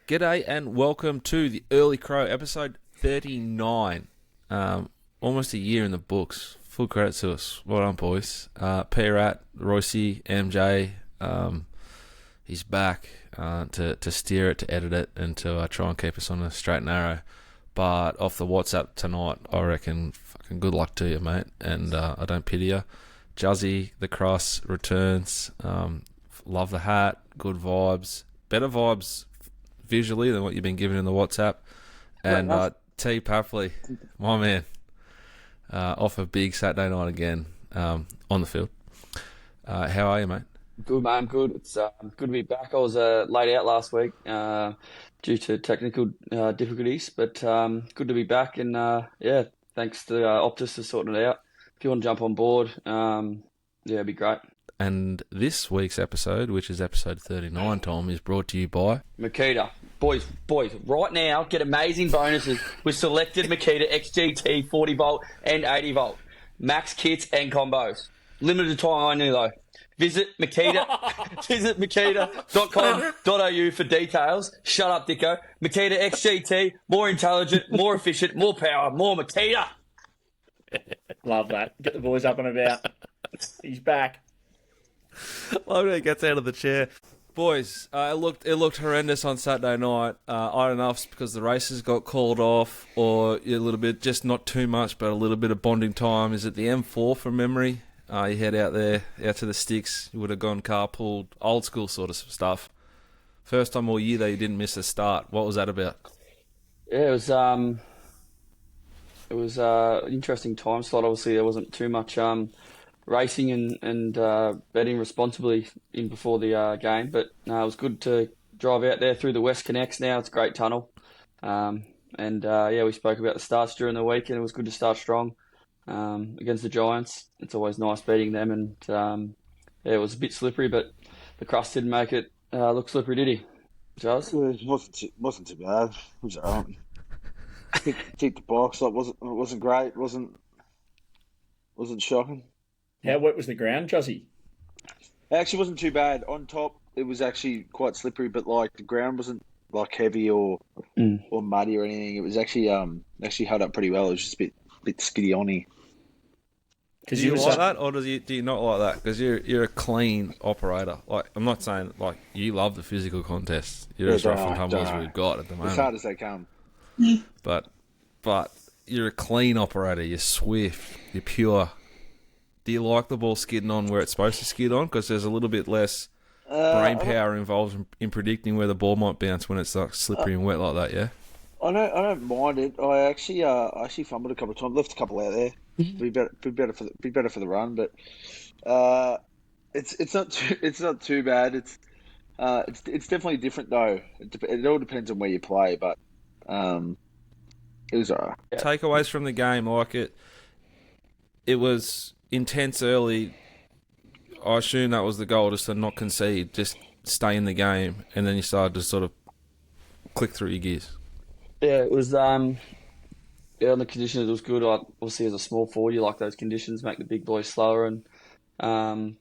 G'day and welcome to the Early Crow, episode 39. Almost a year in the books. Full credit to us. Well done, boys. P-Rat, Royce, MJ, he's back to steer it, to edit it, and to try and keep us on a straight and narrow. But off the WhatsApp tonight, I reckon fucking good luck to you, mate. And I don't pity you. Juzzy, the cross, returns. Love the hat. Good vibes. Better vibes visually than what you've been given in the WhatsApp. And T. Papley, my man, off a big Saturday night again on the field. How are you, mate? Good, man. Good. It's good to be back. I was laid out last week due to technical difficulties, but good to be back. And thanks to Optus for sorting it out. If you want to jump on board, it'd be great. And this week's episode, which is episode 39, Tom, is brought to you by Makita. Boys, right now, get amazing bonuses with selected Makita XGT 40 volt and 80 volt. Max kits and combos. Limited time only though. Visit Makita.com.au for details. Shut up, Dicko. Makita XGT, more intelligent, more efficient, more power, more Makita. Love that. Get the boys up and about. He's back. Love when he gets out of the chair. Boys, it looked horrendous on Saturday night. I don't know if it's because the races got called off or a little bit, just not too much, but a little bit of bonding time. Is it the M4 from memory? You head out there, out to the sticks. You would have gone carpooled, old school sort of stuff. First time all year that you didn't miss a start. What was that about? Yeah, it was an interesting time slot. Obviously, there wasn't too much racing and betting responsibly in before the game, but it was good to drive out there through the West Connects. Now it's a great tunnel, we spoke about the starts during the week, and it was good to start strong against the Giants. It's always nice beating them, and it was a bit slippery, but the crust didn't make it look slippery, did he, Juzz? It wasn't too bad. It was alright. Keep the box up. Wasn't great. Wasn't shocking. How wet was the ground, Juzzy? It actually wasn't too bad. On top, it was actually quite slippery, but like the ground wasn't like heavy or muddy or anything. It was actually held up pretty well. It was just a bit skiddy on-y. Do you like that, or do you not like that? Because you're a clean operator. Like, I'm not saying like you love the physical contests. You're as rough and tumble as we've got at the moment. As hard as they come. But you're a clean operator. You're swift. You're pure. Do you like the ball skidding on where it's supposed to skid on? Because there's a little bit less brain power involved in predicting where the ball might bounce when it's like slippery and wet like that. Yeah. I don't mind it. I actually fumbled a couple of times. Left a couple out there. Be better for the run, but it's not too bad. It's definitely different though. It all depends on where you play, but it was alright. Takeaways from the game, like it was intense early. I assume that was the goal, just to not concede, just stay in the game, and then you started to sort of click through your gears. Yeah, it was. On the conditions, it was good. Obviously, as a small forward, you like those conditions, make the big boys slower and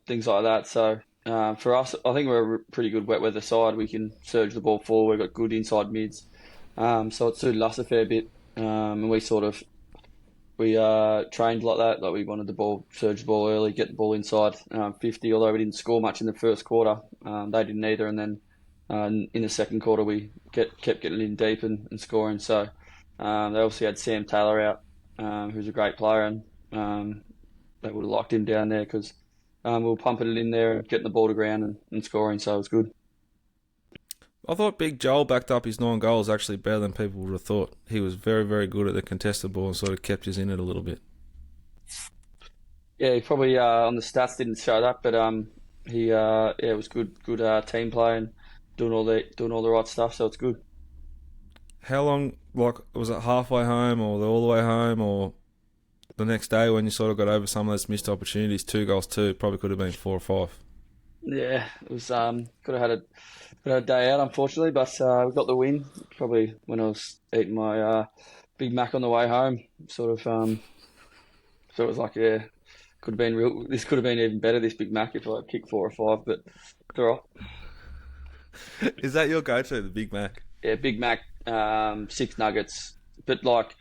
things like that. So for us, I think we're a pretty good wet weather side. We can surge the ball forward. We've got good inside mids, so it suited us a fair bit. And we trained like that. Like we wanted the ball, surge the ball early, get the ball inside 50. Although we didn't score much in the first quarter, they didn't either. And then in the second quarter, we kept getting in deep and scoring. So they obviously had Sam Taylor out, who's a great player, and they would have locked him down there because we were pumping it in there and getting the ball to ground and scoring. So it was good. I thought Big Joel backed up his 9 goals actually better than people would have thought. He was very, very good at the contested ball and sort of kept us in it a little bit. Yeah, he probably on the stats didn't show that, but it was good team play and doing all the right stuff. So it's good. How long? Like, was it halfway home or all the way home, or the next day when you sort of got over some of those missed opportunities? 2 goals, probably could have been 4 or 5. Yeah, it was could have had a day out, unfortunately, but we got the win. Probably when I was eating my Big Mac on the way home, sort of. So it was like, yeah, could have been real. This could have been even better. This Big Mac if I kicked 4 or 5, but it's all right. Is that your go-to, the Big Mac? Big Mac, 6 nuggets. But like,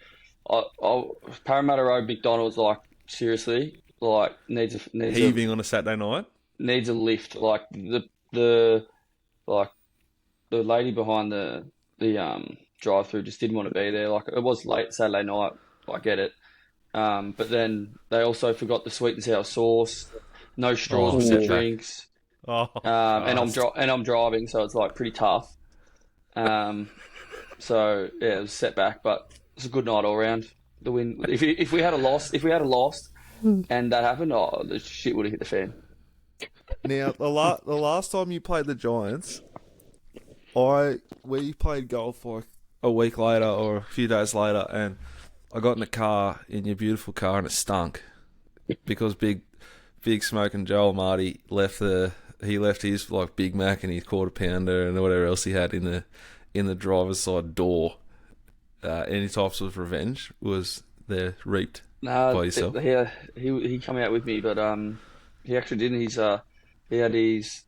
Parramatta Road McDonald's, like seriously, like Heaving on a Saturday night. needs a lift. Like the like the lady behind the drive-through just didn't want to be there. Like it was late Saturday night. I get it. But then they also forgot the sweet and sour sauce. No straws with the setback. drinks. Oh, And I'm driving, so it's like pretty tough. So yeah, it was a setback, but it's a good night all round. The win. If we had a loss, and that happened, oh, the shit would have hit the fan. Now, the last time you played the Giants, we played golf like a week later or a few days later, and I got in the car, in your beautiful car, and it stunk because Big Smoke and Joel Marty left his like Big Mac and his quarter pounder and whatever else he had in the driver's side door. Any types of revenge was there reaped by yourself? He come out with me, but he actually didn't. He had his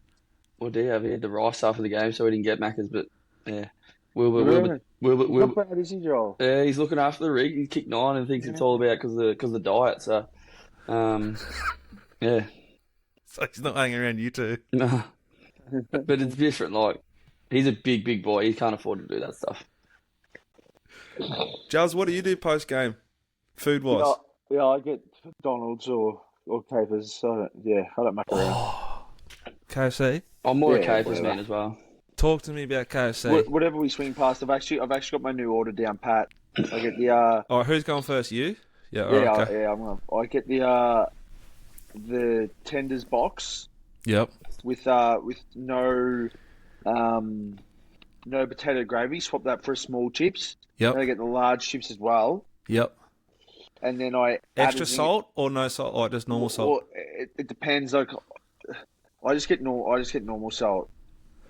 what did he have? He had the rice after the game, so he didn't get Macca's. But yeah, Wilbur. Not bad, is he, Joel? Yeah, he's looking after the rig. He's kicked 9 and thinks it's all about because the diet. So, yeah. So he's not hanging around you two. No, but it's different. Like he's a big boy. He can't afford to do that stuff. Juzz, what do you do post game, food wise? Yeah, I get McDonald's or Capers. So I don't muck around. KFC. I'm more a Capers man as well. Talk to me about KFC. Whatever we swing past, I've actually got my new order down pat. I get the All right, who's going first? You? Yeah. Okay. I get the tenders box. Yep. With no potato gravy. Swap that for small chips. Yep. And I get the large chips as well. Yep. And then I extra salt or no salt, or just normal salt. Well, it depends. Like I just get normal salt.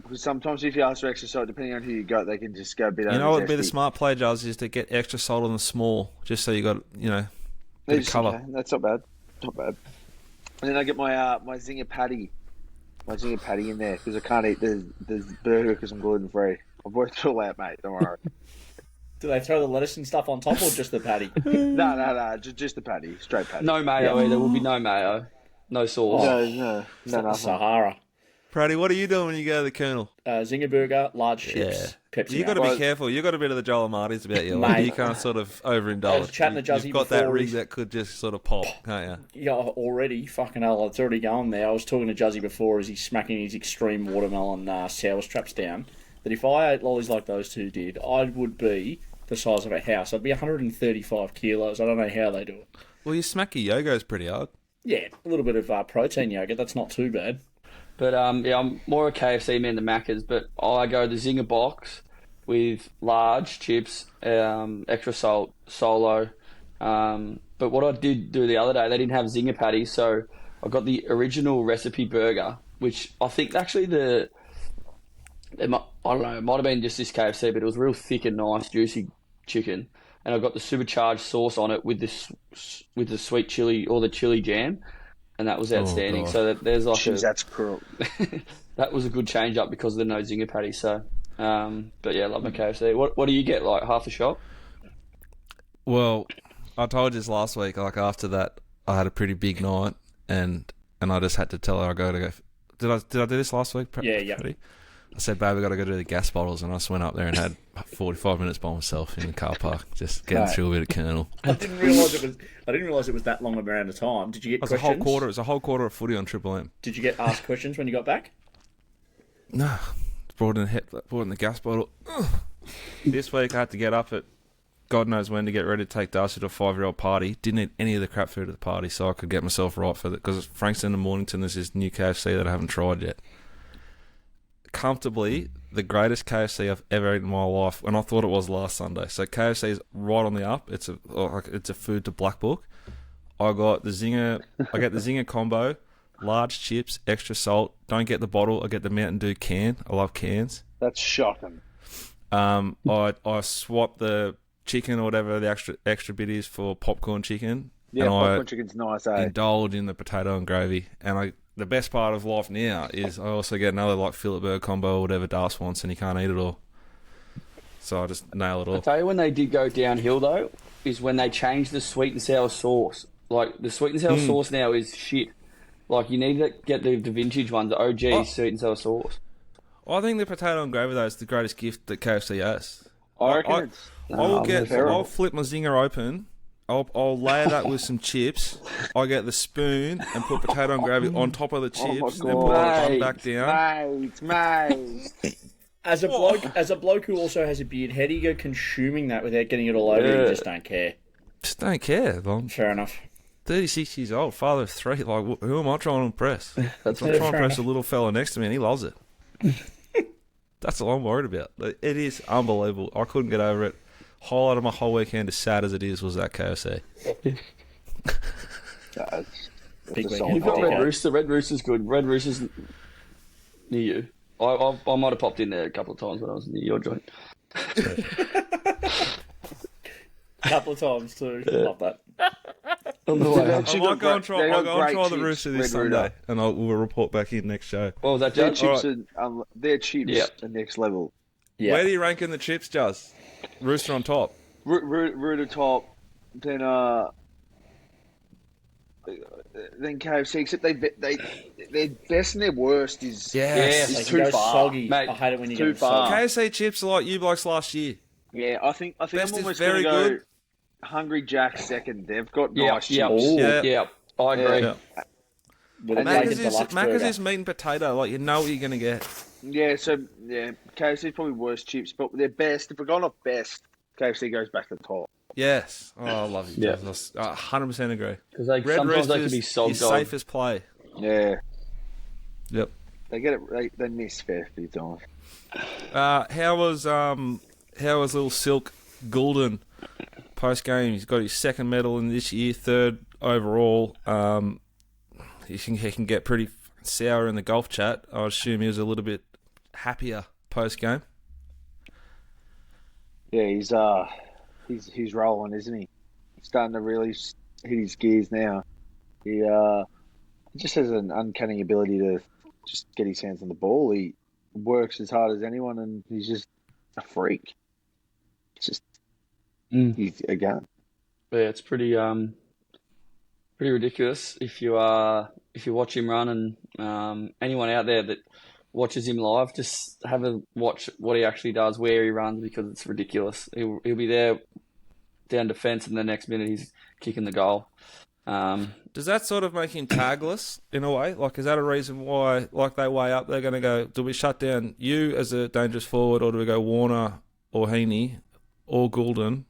Because sometimes if you ask for extra salt, depending on who you got, they can just go a bit. You know what would be the smart play, Juzz, is to get extra salt on the small, just so you got bit of colour. Okay. That's not bad. And then I get my my zinger patty, in there because I can't eat the burger because I'm gluten free. I've worked it all out, mate. Don't worry. Do they throw the lettuce and stuff on top or just the patty? No, just the patty, straight patty. No mayo either. Will be no mayo, no sauce. No, nothing. Sahara. Praddy, what are you doing when you go to the Colonel? Zinger burger, large chips, Pepsi. You got to be careful. You got a bit of the Joel Martys about you. Like, you can't sort of overindulge. I was chatting to Juzzy You've got that rig that could just sort of pop, can't you? Yeah, already. Fucking hell, it's already going there. I was talking to Juzzy before as he's smacking his extreme watermelon sour straps down. That if I ate lollies like those two did, I would be the size of a house. I'd be 135 kilos. I don't know how they do it. Well, your smacky yogo's pretty hard. Yeah, a little bit of protein yogurt. That's not too bad. But I'm more a KFC man than Macca's. But I go the Zinger box with large chips, extra salt, solo. But what I did do the other day, they didn't have Zinger patties, so I got the original recipe burger, which I think actually I don't know, it might have been just this KFC, but it was real thick and nice, juicy chicken. And I got the supercharged sauce on it with the sweet chili or the chili jam. And that was outstanding. So there's like that's cruel. That was a good change up because of the no zinger patty. So, but yeah, I love my KFC. What do you get? Like half a shop? Well, I told you this last week. Like after that, I had a pretty big night, and I just had to tell her I got to go. Did I do this last week? Yeah. I said, babe, I got to go do the gas bottles, and I just went up there and had 45 minutes by myself in the car park, just getting through a bit of Colonel. I didn't realise it was that long around a time. Did you get questions? It was a whole quarter of footy on Triple M. Did you get asked questions when you got back? No, brought in the gas bottle. This week I had to get up at God knows when to get ready to take Darcy to a 5-year-old party. Didn't eat any of the crap food at the party, so I could get myself right for it. Because Frankston and Mornington, there's this new KFC that I haven't tried yet. Comfortably the greatest KFC I've ever eaten in my life, and I thought it was last Sunday. So KFC is right on the up. It's a food to Black Book. I get the Zinger combo, large chips, extra salt. Don't get the bottle. I get the Mountain Dew can. I love cans. That's shocking. I swap the chicken or whatever the extra bit is for popcorn chicken. Yeah, and popcorn chicken's nice. Indulge in the potato and gravy, and the best part of life now is I also get another like fillet burger combo or whatever Das wants, and he can't eat it all. so I just nail it I all. tell you, when they did go downhill though, is when they changed the sweet and sour sauce. Like the sweet and sour sauce now is shit. Like you need to get the vintage ones, the OG sweet and sour sauce. I think the potato and gravy though is the greatest gift that KFC has. I reckon it's I'll flip my zinger open. I'll layer that with some chips. I get the spoon and put potato and gravy on top of the chips, and put the bun back down. mate. As a bloke who also has a beard, how do you go consuming that without getting it all over? You just don't care. Just don't care. I'm Fair enough. 36 years old, father of 3. Like, who am I trying to impress? I'm That's trying to impress a little fella next to me, and he loves it. That's all I'm worried about. It is unbelievable. I couldn't get over it. Highlight of my whole weekend, as sad as it is, was that KFC. You've got Red Rooster. Red Rooster's good. Red Rooster's near you. I might have popped in there a couple of times when I was near your joint. Couple of times too. Love that. On the way I up. might go and try the Rooster this Sunday, and we'll report back in next show. What was that, Their Judge? chips their chips are next level. Yeah. Where do you rank in the chips, Juzz? Rooster on top. Rooter top, then KFC. Except their best and their worst is Yes. They is can too go far. soggy. Mate, I hate it when you too get far. soggy. KFC chips are like you blokes last year. Yeah, I think Best I'm is almost very going to go good. Hungry Jack second. They've got Yep, nice yep, chips. yep. I agree. Yeah. With a Macca's bacon deluxe is burger. meat and potato. Like, you know what you're going to get. Yeah, so KFC's probably worst chips, but their best. If we're going off best, KFC goes back to the top. Yes. Oh, I love you. Yeah. Juzz. I 100% agree. Because Red sometimes they Roosters can be sog is dog. safest play. Yeah, Yep. they get it. They miss fair few times. How was little Silk Goulden post game? He's got his second medal in this year, third overall. He can get pretty sour in the golf chat. I assume he was a little bit happier post game. Yeah, he's rolling, isn't he? He's starting to really hit his gears now. He just has an uncanny ability to just get his hands on the ball. He works as hard as anyone, and he's just a freak. It's just he's a gun. Yeah, it's pretty ridiculous if you watch him run, and anyone out there that watches him live, just have a watch what he actually does, where he runs, because it's ridiculous. He'll be there down defence, and the next minute he's kicking the goal. Does that sort of make him tagless in a way? Like, is that a reason why, like, they weigh up, they're going to go, do we shut down you as a dangerous forward, or do we go Warner or Heaney or Goulden?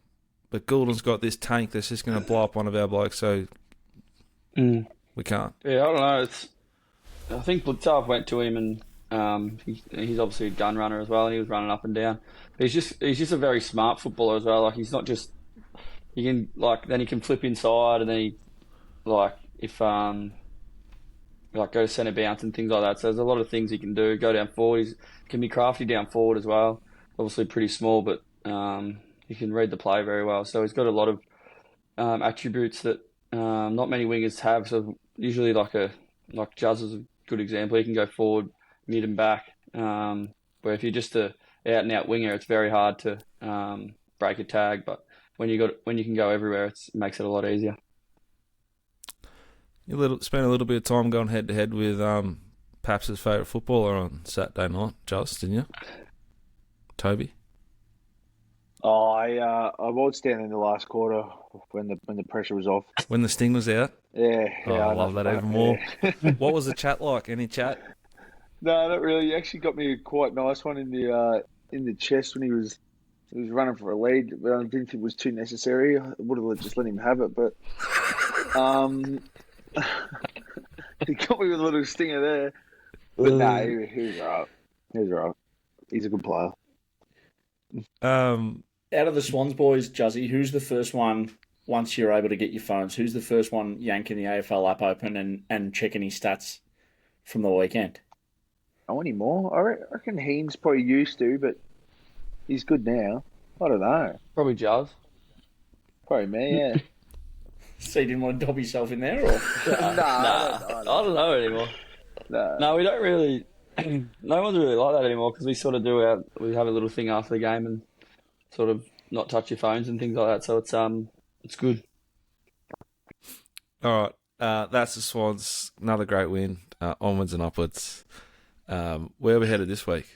But Goulden's got this tank that's just going to blow up one of our blokes, so we can't. Yeah, I don't know. I think Blitzarv went to him, and he's obviously a gun runner as well, and he was running up and down. He's just a very smart footballer as well. Like, he's not just then he can flip inside, and then he go to centre bounce and things like that. So there's a lot of things he can do. Go down forward. He can be crafty down forward as well. Obviously pretty small, but he can read the play very well. So he's got a lot of attributes that not many wingers have. So usually like Juzz is a good example. He can go forward, mid and back. Where if you're just a out and out winger, it's very hard to break a tag. But when you can go everywhere, it makes it a lot easier. You spent a little bit of time going head to head with Paps' favourite footballer on Saturday night, Juzz, didn't you? Toby. Oh, I was down in the last quarter when the pressure was off. When the sting was out. Yeah, I love that even more. What was the chat like? Any chat? No, not really. He actually got me a quite nice one in the chest when he was running for a lead, but I didn't think it was too necessary. I would have just let him have it, but he got me with a little stinger there. But no, he was right. He was right. He's a good player. Out of the Swans boys, Juzzy, who's the first one, once you're able to get your phones, who's the first one yanking the AFL app open and checking his stats from the weekend? Not anymore. I reckon Hean's probably used to, but he's good now. I don't know. Probably Juzz. Probably me, yeah. So you didn't want to dob yourself in there, or? I don't know anymore. No, we don't really. No one's really like that anymore, because we sort of we have a little thing after the game, and sort of not touch your phones and things like that. So it's good. All right. That's the Swans. Another great win. Onwards and upwards. Where are we headed this week?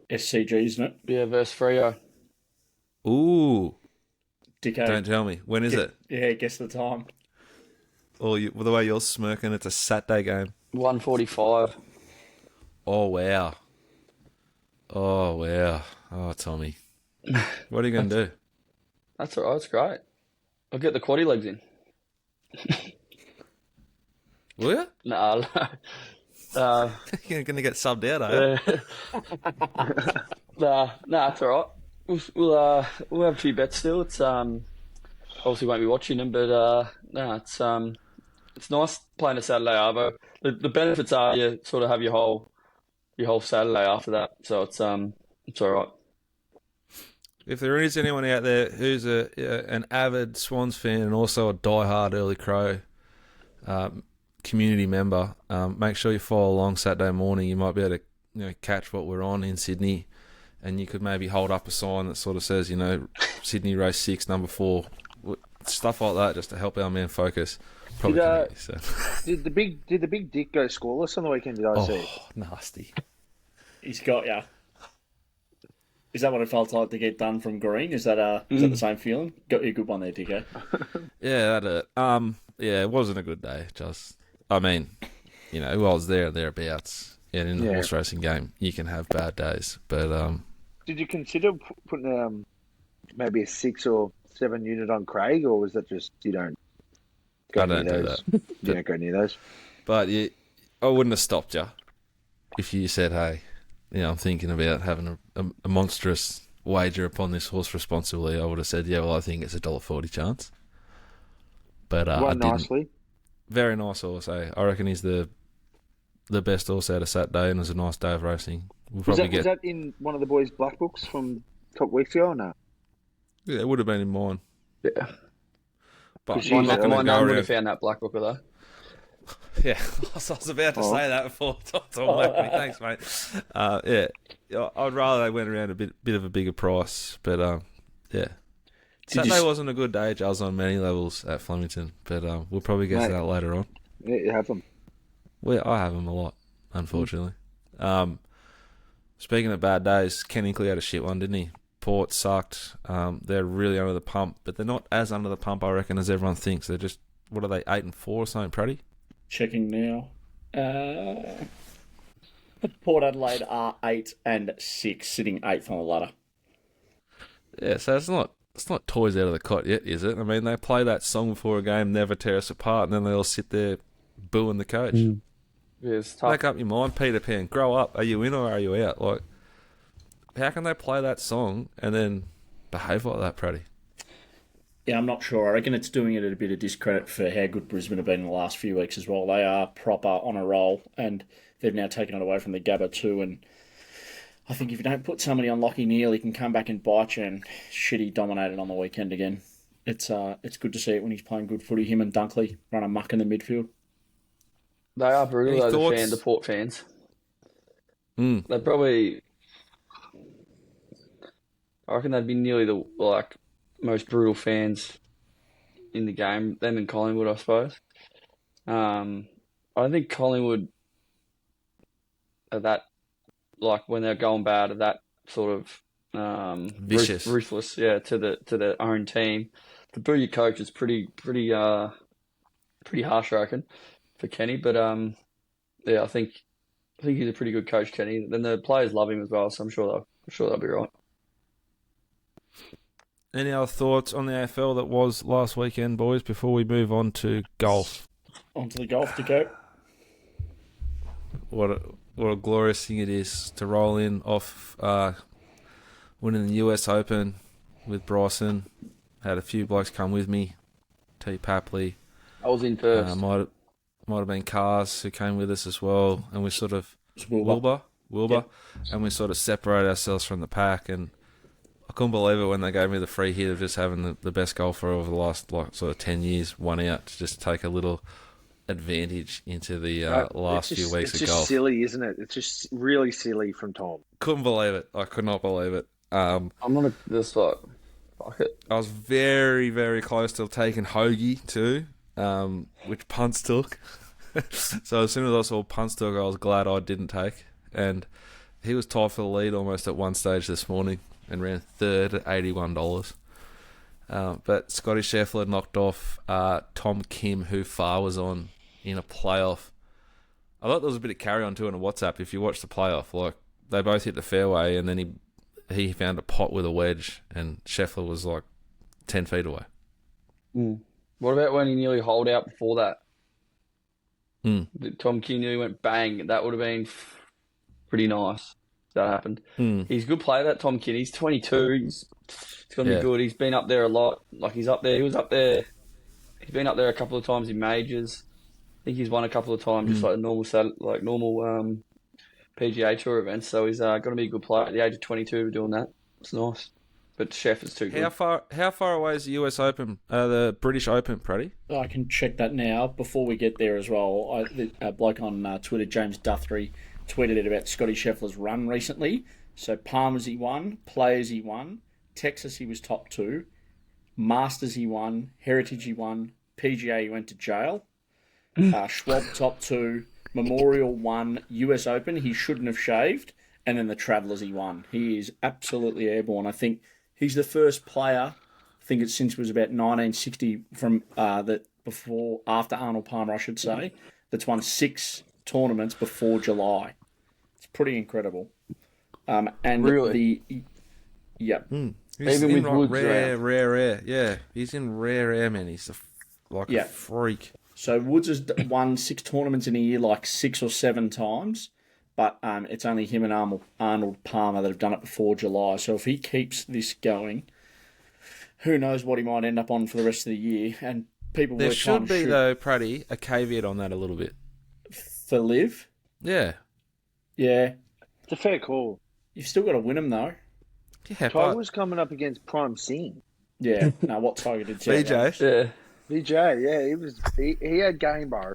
SCG, isn't it? Yeah, versus Freo. Ooh. Dicko. Don't tell me. When is it? Yeah, guess the time. Well, the way you're smirking, it's a Saturday game. 1:45. Oh, wow. Oh, wow. Oh, Tommy. What are you going to do? That's all right. It's great. I'll get the quaddy legs in. Will you? No. You're going to get subbed out, are you? Nah, it's all right. We'll have a few bets still. It's obviously won't be watching them, but it's nice playing a Saturday arvo. The benefits are you sort of have your whole Saturday after that, so it's all right. If there is anyone out there who's an avid Swans fan and also a diehard Early Crow community member, make sure you follow along Saturday morning. You might be able to catch what we're on in Sydney, and you could maybe hold up a sign that sort of says, Sydney race 6, number 4, stuff like that, just to help our man focus. Probably Did the big dick go scoreless on the weekend? Did I see? Oh, nasty. He's got ya. Is that what it felt like to get done from green? Is that the same feeling? Got you a good one there, Dicko. Yeah, that it. Yeah, it wasn't a good day. I was there and thereabouts. And in the horse racing game, you can have bad days. But did you consider putting maybe a 6 or 7 unit on Craig, or was that just you don't go near those? You don't go near those. But I wouldn't have stopped you if you said, "Hey, I'm thinking about having a monstrous wager upon this horse responsibly." I would have said, "Yeah, well, I think it's $1.40 chance." But I didn't. Nicely. Very nice horse. I reckon he's the best horse out of Saturday, and it was a nice day of racing. Was that in one of the boys' black books from a couple weeks ago or no? Yeah, it would have been in mine. Yeah. But my nan would have found that black book with her. Yeah, I was about to say that before Tom left me. Thanks, mate. I'd rather they went around a bit of a bigger price, but yeah. Saturday wasn't a good day, Giles, on many levels at Flemington, but we'll probably get to that later on. Yeah, you have them. Well, I have them a lot, unfortunately. Speaking of bad days, Ken Inkley had a shit one, didn't he? Port sucked. They're really under the pump, but they're not as under the pump, I reckon, as everyone thinks. They're just, what are they, 8-4 or something, Praddy? Checking now. Port Adelaide are 8-6, sitting 8th on the ladder. Yeah, so it's not toys out of the cot yet, is it? I mean, they play that song before a game, Never Tear Us Apart, and then they all sit there booing the coach. Yeah, it's tough. Make up your mind, Peter Pan. Grow up. Are you in or are you out? Like, how can they play that song and then behave like that, Praddy? Yeah, I'm not sure. I reckon it's doing it at a bit of discredit for how good Brisbane have been in the last few weeks as well. They are proper on a roll, and they've now taken it away from the Gabba too. And I think if you don't put somebody on Lockie Neal, he can come back and bite you, and shit, he dominated on the weekend again. It's good to see it when he's playing good footy. Him and Dunkley run amok in the midfield. They are brutal, the Port fans. They probably... I reckon they'd be nearly the most brutal fans in the game. Them and Collingwood, I suppose. I think Collingwood are that, when they're going bad, are that sort of vicious, ruthless, to their own team. The boo your coach is pretty harsh, I reckon, for Kenny. But I think he's a pretty good coach, Kenny. Then the players love him as well, so I'm sure they'll be right. Any other thoughts on the AFL that was last weekend, boys, before we move on to golf? On to the golf to go. What a glorious thing it is to roll in off winning the US Open with Bryson. Had a few blokes come with me. T. Papley. I was in first. Might have been Cars who came with us as well. And we sort of... Wilbur. Yep. And we sort of separated ourselves from the pack, and I couldn't believe it when they gave me the free hit of just having the best golfer over the last sort of 10 years, one out, to just take a little advantage into the last few weeks of golf. It's just silly, isn't it? It's just really silly from Tom. Couldn't believe it. I could not believe it. I'm not this like fuck it. I was very, very close to taking Hoagie too, which Punts took. So as soon as I saw Punts took, I was glad I didn't take. And he was tied for the lead almost at one stage this morning and ran third at $81. But Scotty Scheffler knocked off Tom Kim, who Far was on in a playoff. I thought there was a bit of carry on too in a WhatsApp. If you watch the playoff, like they both hit the fairway, and then he found a pot with a wedge, and Scheffler was like 10 feet away. What about when he nearly holed out before that? Mm. Tom Kim nearly went bang. That would have been pretty nice. If that happened. He's a good player, that Tom Kim. He's 22. He's going to be good. He's been up there a lot. Like he's up there. He was up there. He's been up there a couple of times in majors. I think he's won a couple of times, just like normal PGA Tour events. So he's going to be a good player at the age of 22 for doing that. It's nice. But Chef is too good. How far away is the US Open, the British Open, Praddy? I can check that now. Before we get there as well, a bloke on Twitter, James Duthry, tweeted it about Scotty Scheffler's run recently. So Palmer's he won, Players he won, Texas he was top 2, Masters he won, Heritage he won, PGA he went to jail, Schwab top 2, Memorial 1, US Open he shouldn't have shaved, and then the Travellers he won. He is absolutely airborne. I think he's the first player, I think it's since it was about 1960 from after Arnold Palmer, I should say, that's won 6 tournaments before July. It's pretty incredible. And really? He's Even in with Woods rare air. Yeah, he's in rare air, man. He's a freak. So Woods has won 6 tournaments in a year, like 6 or 7 times, but it's only him and Arnold Palmer that have done it before July. So if he keeps this going, who knows what he might end up on for the rest of the year. And people there were should be though, Praddy, a caveat on that a little bit. For Liv, yeah, It's a fair call. you've still got to win them though. Yeah, Tiger was coming up against Prime Singh. Yeah, no, what Tiger did say. BJ. Yeah. VJ, yeah, he had game, bro.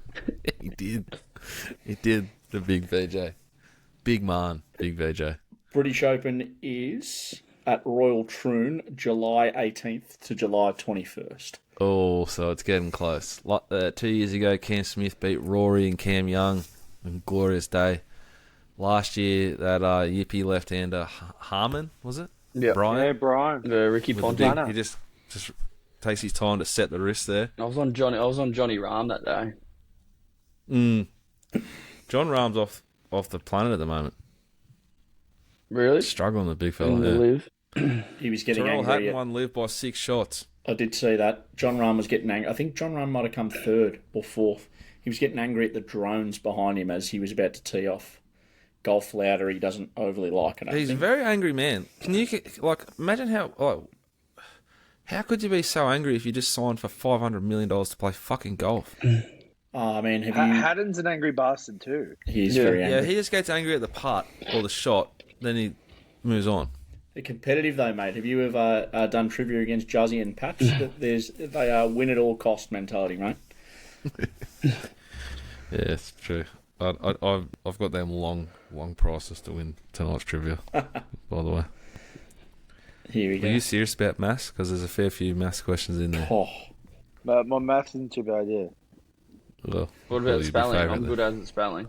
He did, the big VJ. Big man, big VJ. British Open is at Royal Troon, July 18th to July 21st. Oh, so it's getting close. 2 years ago, Cam Smith beat Rory and Cam Young on a glorious day. Last year, that yippie left-hander Harmon, was it? Yeah. Brian? Yeah, Brian. Ricky With the big- Ponting. he just takes his time to set the wrist there. I was on Johnny Rahm that day. John Rahm's off the planet at the moment. Really? Struggling, the big fella. In the Yeah. live. He was getting Terrell angry. Hatton won live by 6 shots. I did see that. John Rahm was getting angry. I think John Rahm might have come 3rd or 4th. He was getting angry at the drones behind him as he was about to tee off. Golf louder, he doesn't overly like it. He's a very angry man. Can you imagine how could you be so angry if you just signed for $500 million to play fucking golf? I mean, Haddon's an angry bastard too. He's very angry. Yeah, he just gets angry at the putt or the shot, then he moves on. They're competitive though, mate. Have you ever done trivia against Juzzy and Patch? They are win at all cost mentality, mate. Yeah, it's true. I've got them long prices to win tonight's trivia. By the way, Here we go. Are you serious about maths? Because there's a fair few maths questions in there. Oh, But my maths isn't too bad, yeah. Well, What about spelling? I'm good at spelling.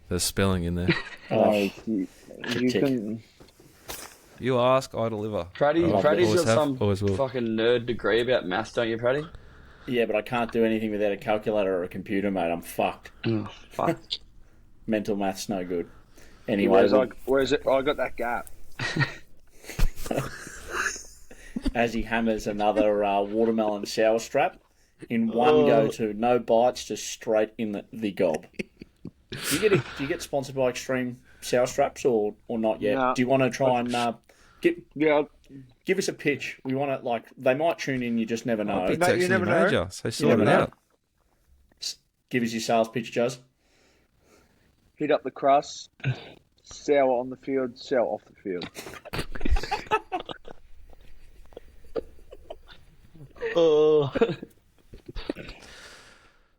There's spelling in there. You can. You ask, I deliver. Praddy's Always got have, some always will. fucking nerd degree about maths, don't you, Praddy? yeah, but I can't do anything without a calculator or a computer, mate. I'm fucked. Oh, fuck. Mental maths no good. Anyway, Whereas I got that gap. as he hammers another watermelon sour strap in one go to no bites, just straight in the gob. Do you get sponsored by Extreme Sour Straps or not yet? No. Do you want to try and give us a pitch? We want to they might tune in. You just never know. I'll be Mate, you texting never the know. manager, so You sort never it know. out. Give us your sales pitch, Juzz. Heat up the crust. Sour on the field, sour off the field. Oh.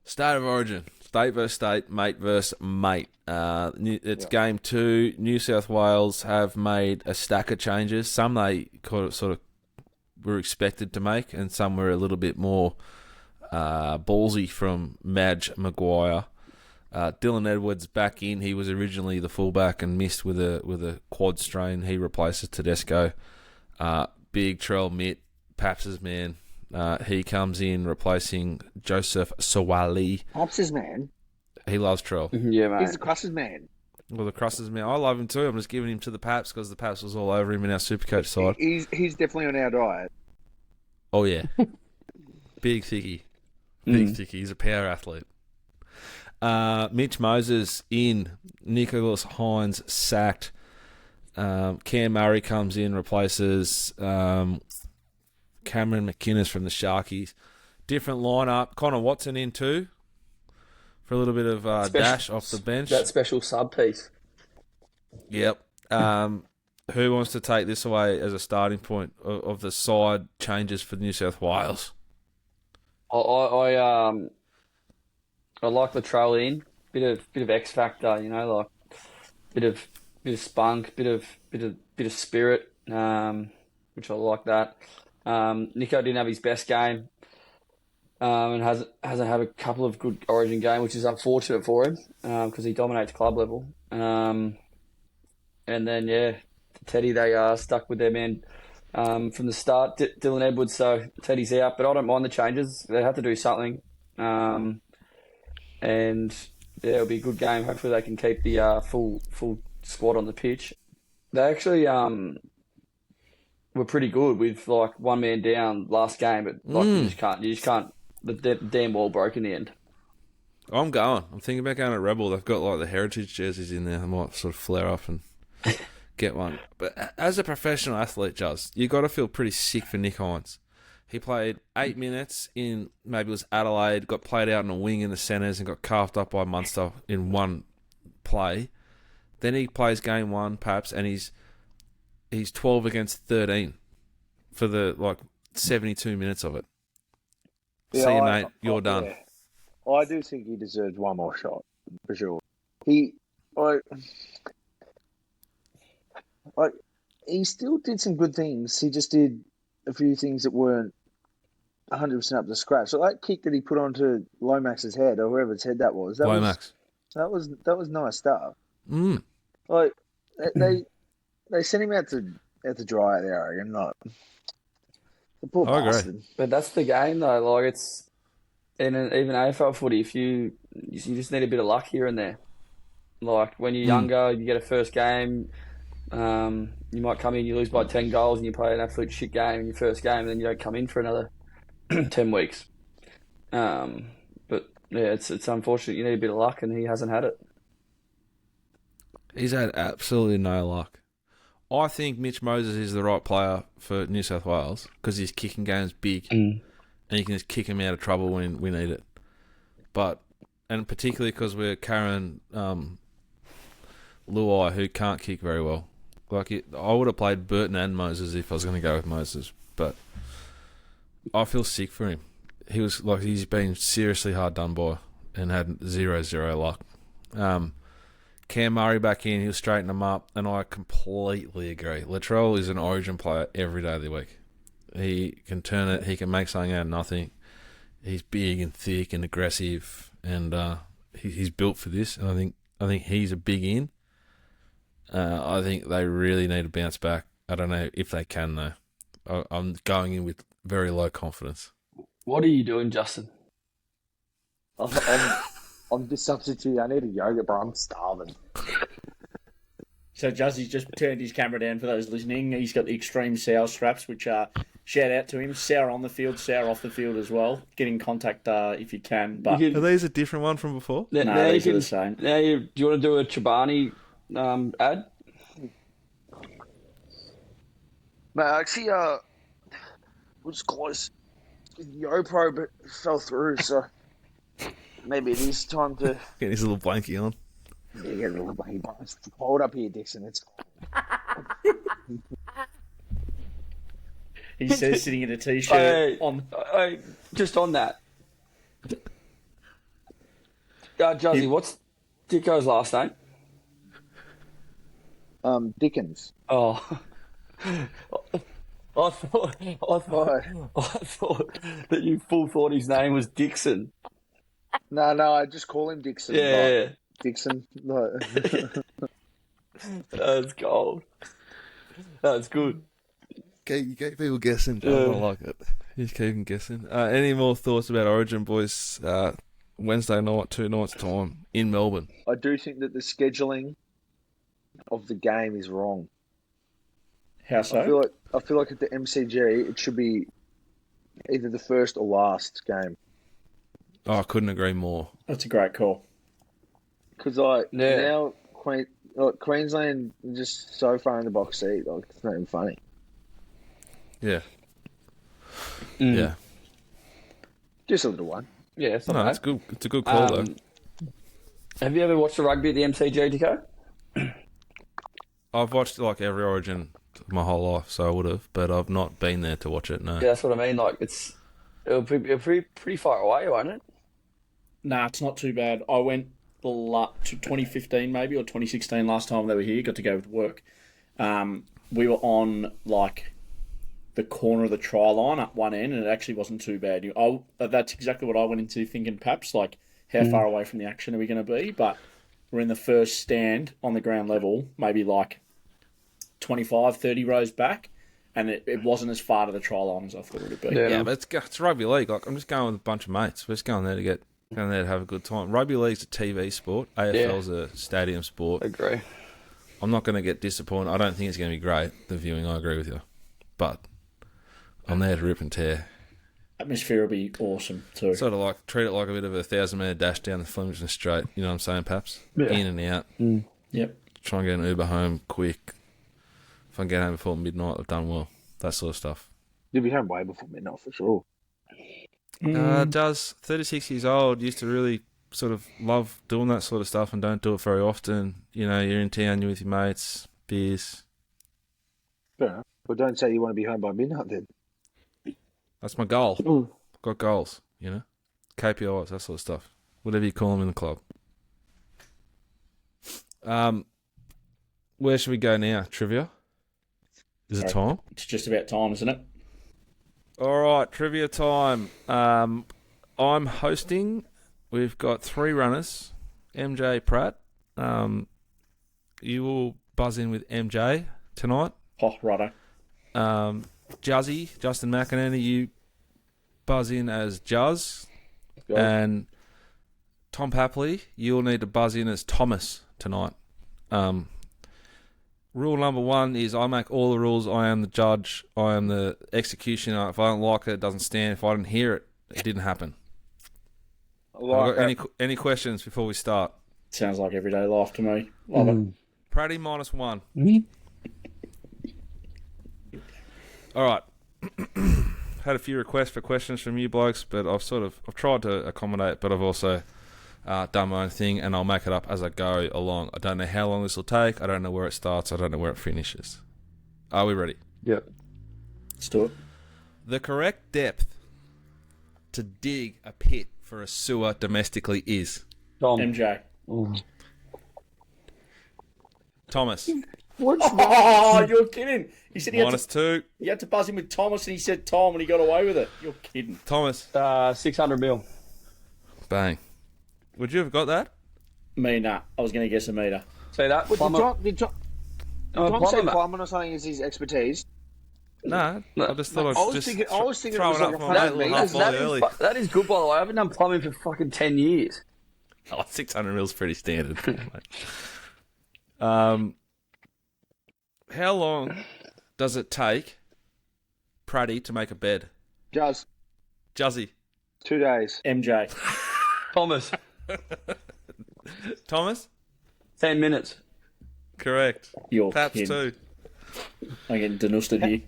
State of origin. State versus state, mate versus mate. It's game 2. New South Wales have made a stack of changes. Some they sort of were expected to make, and some were a little bit more ballsy from Madge Maguire. Dylan Edwards back in. He was originally the fullback and missed with a quad strain. He replaces Tedesco. Big Trell Mitt, Paps's man. He comes in replacing Joseph Sawali. Paps's man. He loves Trell. Yeah, mate. He's the Crus's man. Well, the Crus's man. I love him too. I'm just giving him to the Paps because the Paps was all over him in our Supercoach side. He's definitely on our diet. Oh, yeah. Big thickie. Big thickie. He's a power athlete. Mitch Moses in. Nicholas Hines sacked. Cam Murray comes in, replaces Cameron McInnes from the Sharkies. Different lineup. Connor Watson in too for a little bit of dash off the bench. That special sub piece. Yep. Who wants to take this away as a starting point of the side changes for New South Wales? I like the trail in. Bit of X factor, you know, like bit of spunk, bit of spirit, which I like that. Nico didn't have his best game, and hasn't had a couple of good Origin games, which is unfortunate for him because he dominates club level. And then Teddy, they stuck with their man from the start, Dylan Edwards. So Teddy's out, but I don't mind the changes. They have to do something, and it'll be a good game. Hopefully, they can keep the full squad on the pitch. They actually were pretty good with like one man down last game, but like you just can't. The damn ball broke in the end. I'm going. I'm thinking about going to Rebel. They've got like the heritage jerseys in there. I might sort of flare up and get one. But as a professional athlete, Juzz, you got to feel pretty sick for Nick Hines. He played 8 minutes in, maybe it was Adelaide, got played out in a wing in the centres and got carved up by Munster in one play. Then he plays game 1, perhaps, and he's 12 against 13 for the 72 minutes of it. Yeah, See you, mate. You're done. Yeah. I do think he deserves one more shot for sure. He still did some good things. He just did a few things that weren't 100% up to scratch. So that kick that he put onto Lomax's head, or whoever's head that was, Lomax. That was nice stuff. Mm. Like they sent him out to dry out there, I reckon. Like, the poor bastard. But that's the game though. Like it's in even AFL footy. If you just need a bit of luck here and there. Like when you're younger, you get a first game. You might come in, you lose by 10 goals, and you play an absolute shit game in your first game, and then you don't come in for another 10 weeks. But yeah, it's unfortunate. You need a bit of luck, and he hasn't had it. He's had absolutely no luck. I think Mitch Moses is the right player for New South Wales because his kicking game's big, and you can just kick him out of trouble when we need it. And particularly because we're carrying Luai, who can't kick very well. I would have played Burton and Moses if I was going to go with Moses, but I feel sick for him. He's been seriously hard done by and had 0-0 luck. Cam Murray back in, he'll straighten him up, and I completely agree. Latrell is an Origin player every day of the week. He can turn it, he can make something out of nothing. He's big and thick and aggressive, and he's built for this. And I think he's a big in. I think they really need to bounce back. I don't know if they can, though. I'm going in with very low confidence. What are you doing, Justin? I'm just substituting. I need a yogurt, bro. I'm starving. So Juzzy's just turned his camera down for those listening. He's got the extreme sour straps, which shout out to him. Sour on the field, sour off the field as well. Get in contact if you can. But Are these a different one from before? No, these are the same. Do you want to do a Chobani ad? Mate, actually, was close with YoPro, but fell through, so maybe it is time to Get his little blankie on. get a little blankie. It's cold up here, Dixon. It's He says sitting in a t-shirt on. Just on that. Juzzy, what's Dicko's last name? Dickens. Oh. I thought that you full thought his name was Dixon. No, I just call him Dixon. Yeah. Like, Dixon. No. That's gold. That's good. You keep people guessing. I like it. You just keep them guessing. Any more thoughts about Origin, boys? Wednesday night, 2 nights' time in Melbourne. I do think that the scheduling of the game is wrong. How so? I feel like at the MCG it should be either the first or last game. Oh, I couldn't agree more. That's a great call. Because now Queensland is just so far in the box seat, like it's not even funny. Yeah. Yeah. Just a little one. Yeah, it's No, not that's bad. good. It's a good call, though. Have you ever watched the rugby at the MCG, Dicko? I've watched like every Origin my whole life, so I would have, but I've not been there to watch it. No. Yeah, that's what I mean. Like, it'll be pretty far away, won't it? Nah, it's not too bad. I went to 2015 maybe or 2016 last time they were here. Got to go with work. We were on like the corner of the try line at one end, and it actually wasn't too bad. That's exactly what I went into thinking. Perhaps like how far away from the action are we going to be? But we're in the first stand on the ground level, maybe like 25, 30 rows back, and it wasn't as far to the try line as I thought it would be. Yeah, but it's rugby league. Like I'm just going with a bunch of mates. We're just going there to have a good time. Rugby league's a TV sport. AFL's a stadium sport. Agree. I'm not going to get disappointed. I don't think it's going to be great, the viewing. I agree with you. But I'm there to rip and tear. Atmosphere will be awesome too. Sort of like treat it like a bit of a 1,000-metre dash down the Flemington Straight. You know what I'm saying, Paps? Yeah. In and out. Yep. Try and get an Uber home quick. If I can get home before midnight, I've done well. That sort of stuff. You'll be home way before midnight for sure. Does 36 years old, used to really sort of love doing that sort of stuff and don't do it very often. You know, you're in town, you're with your mates, beers. Fair enough. But don't say you want to be home by midnight then. That's my goal. I've got goals, you know. KPIs, that sort of stuff. Whatever you call them in the club. Where should we go now? Trivia? Is it time? It's just about time, isn't it? All right, trivia time. I'm hosting. We've got 3 runners. MJ Pratt. You will buzz in with MJ tonight. Oh, righto. Juzzy, Justin McInerney, you buzz in as Juzz. And Tom Papley, you'll need to buzz in as Thomas tonight. Rule number 1 is I make all the rules. I am the judge. I am the executioner. If I don't like it, it doesn't stand. If I didn't hear it, it didn't happen. Any questions before we start? Sounds like everyday life to me. Love it. Praddy -1. All right. Had a few requests for questions from you blokes, but I've tried to accommodate, but I've also done my own thing, and I'll make it up as I go along. I don't know how long this will take. I don't know where it starts. I don't know where it finishes. Are we ready? Yep. Let's do it. The correct depth to dig a pit for a sewer domestically is? Tom. MJ. Thomas. Oh, you're kidding. He said he had, -2. you had to buzz him with Thomas, and he said Tom, and he got away with it. You're kidding. Thomas. 600 mil. Bang. Would you have got that? Me, nah. I was going to guess a metre. See that? Did Tom say plumbing or something is his expertise? No, I just thought I was thinking it was like a that early. That is good, by the way. I haven't done plumbing for fucking 10 years. 600 mil is pretty standard. How long does it take Praddy to make a bed? Juzzy. 2 days. MJ. Thomas. Thomas? 10 minutes. Correct. You're Paps kidding. 2. I'm getting denusted here.